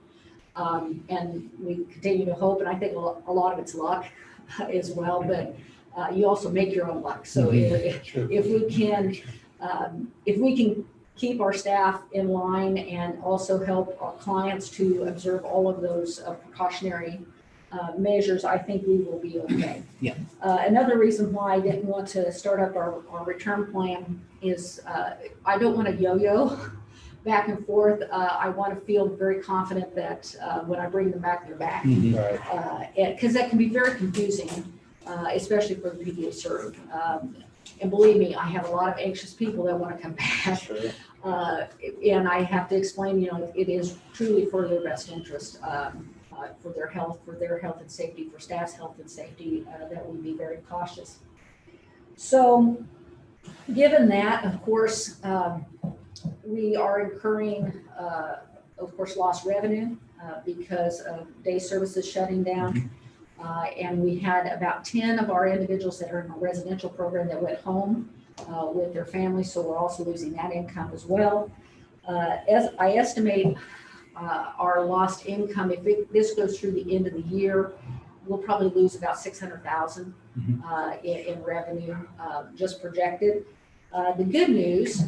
And we continue to hope, and I think a lot of it's luck as well, but you also make your own luck. So if we can keep our staff in line and also help our clients to observe all of those precautionary measures, I think we will be okay. Yeah. Another reason why I didn't want to start up our return plan is I don't want to yo-yo back and forth. I want to feel very confident that when I bring them back, they're back. Because that can be very confusing, especially for the people we serve. And believe me, I have a lot of anxious people that want to come back. Sure. And I have to explain, it is truly for their best interest. For their health and safety, for staff's health and safety, that we be very cautious. So given that, of course, we are incurring, of course, lost revenue because of day services shutting down. And we had about 10 of our individuals that are in a residential program that went home with their families, so we're also losing that income as well. As I estimate, our lost income, if this goes through the end of the year, we'll probably lose about $600,000 in revenue, just projected. The good news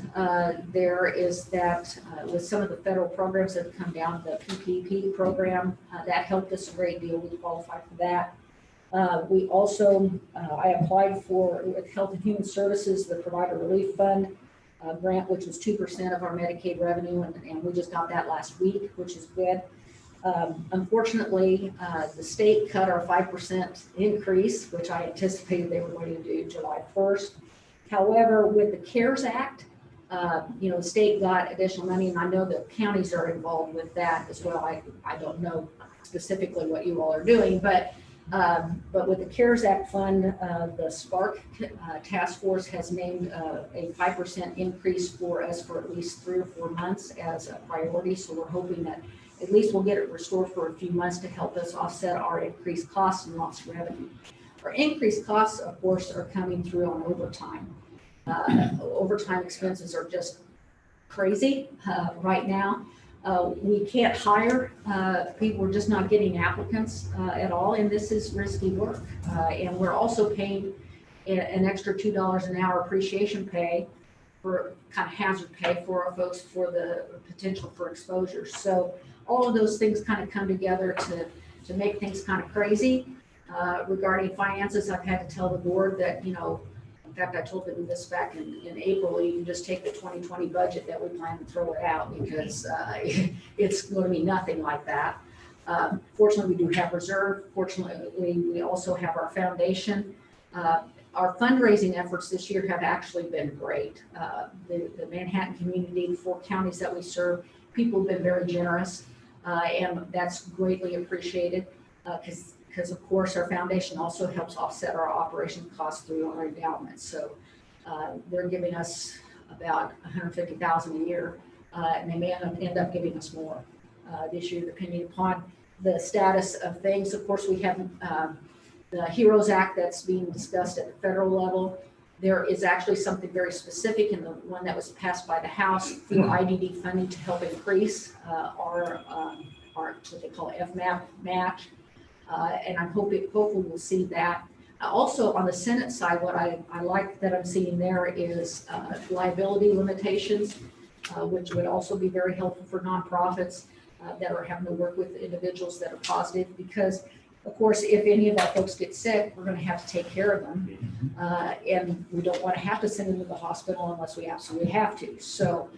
there is that with some of the federal programs that have come down, the PPP program, that helped us a great deal. We qualified for that. We also, I applied for, with Health and Human Services, the Provider Relief Fund grant, which was 2% of our Medicaid revenue, and we just got that last week, which is good. Unfortunately, the state cut our 5% increase, which I anticipated they were going to do July 1st. However, with the CARES Act, the state got additional money, and I know the counties are involved with that as well. I don't know specifically what you all are doing, but with the CARES Act fund, the Spark task force has named a 5% increase for us for at least 3 or 4 months as a priority. So we're hoping that at least we'll get it restored for a few months to help us offset our increased costs and lost revenue. Our increased costs, of course, are coming through on overtime. Overtime expenses are just crazy right now. We can't hire people. We're just not getting applicants at all, and this is risky work. And we're also paying an extra $2 an hour appreciation pay for kind of hazard pay for our folks for the potential for exposure. So all of those things kind of come together to make things kind of crazy. Regarding finances, I've had to tell the board that, in fact, I told them this back in April, you can just take the 2020 budget that we plan to throw it out because it's going to be nothing like that. Fortunately, we do have reserve. Fortunately, we also have our foundation. Our fundraising efforts this year have actually been great. The Manhattan community, the 4 counties that we serve, people have been very generous, and that's greatly appreciated because of course our foundation also helps offset our operation costs through our endowments. So they're giving us about $150,000 a year, and they may end up giving us more this year, depending upon the status of things. Of course, we have the HEROES Act that's being discussed at the federal level. There is actually something very specific in the one that was passed by the House for IDD funding to help increase our what they call FMAP match. And I'm hopefully we'll see that. Also on the Senate side, what I like that I'm seeing there is liability limitations, which would also be very helpful for nonprofits that are having to work with individuals that are positive, because of course, if any of our folks get sick, we're going to have to take care of them. And we don't want to have to send them to the hospital unless we absolutely have to. So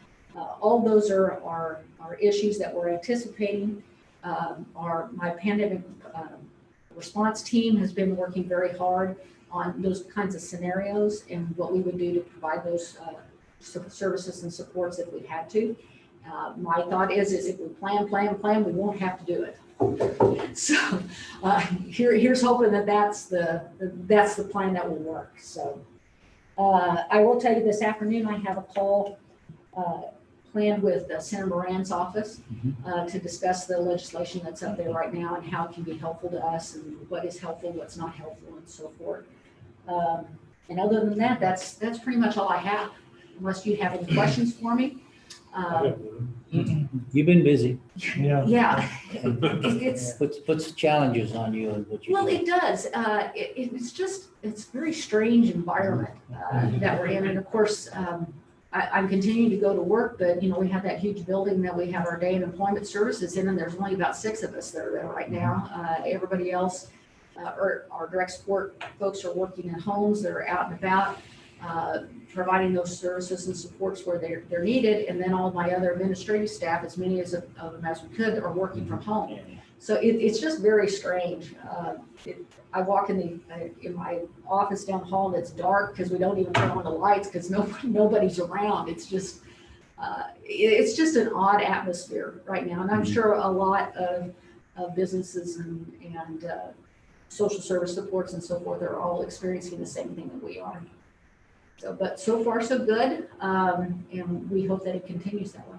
all those are issues that we're anticipating. My pandemic response team has been working very hard on those kinds of scenarios and what we would do to provide those services and supports if we had to. My thought is if we plan, we won't have to do it. So here's hoping that's the plan that will work. So I will tell you this afternoon I have a call planned with Senator Moran's office to discuss the legislation that's up there right now and how it can be helpful to us and what is helpful, what's not helpful, and so forth. And other than that, that's pretty much all I have, unless you have any questions for me. You've been busy. Yeah. It's Puts challenges on you and what you well, do. it does. It's a very strange environment that we're in, and of course, I'm continuing to go to work, but we have that huge building that we have our day of employment services in, and there's only about 6 of us that are there right now. Everybody else, our direct support folks, are working in homes that are out and about, providing those services and supports where they're needed, and then all my other administrative staff, as many of them as we could, are working from home. So it's just very strange. I walk in my office down the hall and it's dark because we don't even turn on the lights because nobody's around. It's just an odd atmosphere right now, and I'm sure a lot of businesses and social service supports and so forth are all experiencing the same thing that we are. But so far so good, and we hope that it continues that way.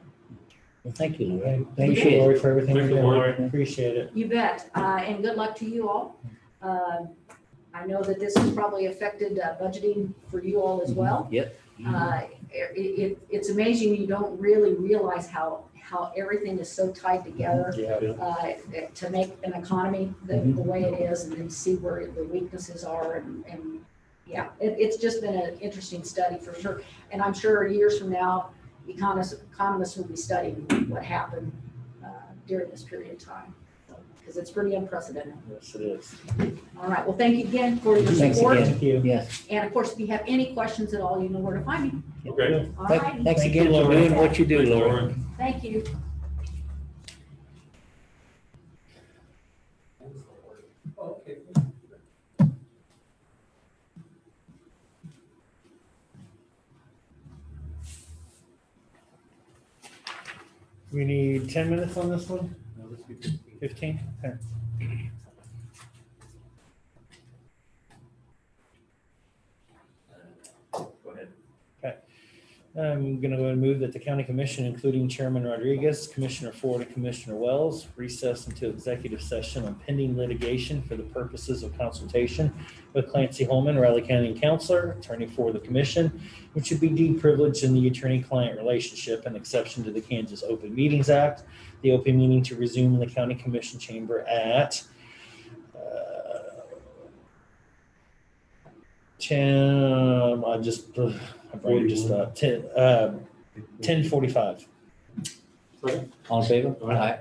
Well, thank you, Lori. Thank you, Lori, for everything you're Thank you, doing. Lori. Appreciate it. You bet, and good luck to you all. I know that this has probably affected budgeting for you all as well. Yep. It's amazing, you don't really realize how everything is so tied together to make an economy the way it is, and then see where the weaknesses are and yeah, it's just been an interesting study for sure. And I'm sure years from now, economists will be studying what happened during this period of time. Because it's pretty unprecedented. Yes, it is. All right, well, thank you again for your Thanks support. again. Thank you. Yes. And of course, if you have any questions at all, you know where to find me. Okay. All right, Thanks Thank again you, for Laura. doing what you do, Thanks, Laura. Lauren. thank you. We need 10 minutes on this one? 15? Okay. Go ahead. I'm going to go ahead and move that the county commission, including Chairman Rodriguez, Commissioner Ford, and Commissioner Wells, recess into executive session on pending litigation for the purposes of consultation with Clancy Holman, Riley County Counselor, attorney for the commission, which should be deemed privileged in the attorney-client relationship, an exception to the Kansas Open Meetings Act. The open meeting to resume in the county commission chamber at 10, my brain just stopped. 10:45. All in favor? Aye.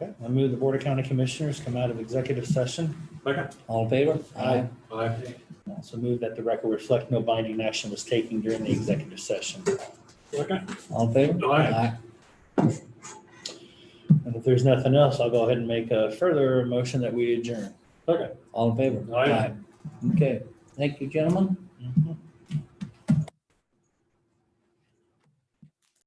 Okay, I move the Board of County Commissioners come out of executive session. Second. All in favor? Aye. Aye. Also move that the record reflect no binding action was taken during the executive session. Second. All in favor? Aye. And if there's nothing else, I'll go ahead and make a further motion that we adjourn. Second. All in favor? Aye. Okay, thank you, gentlemen. Mhm.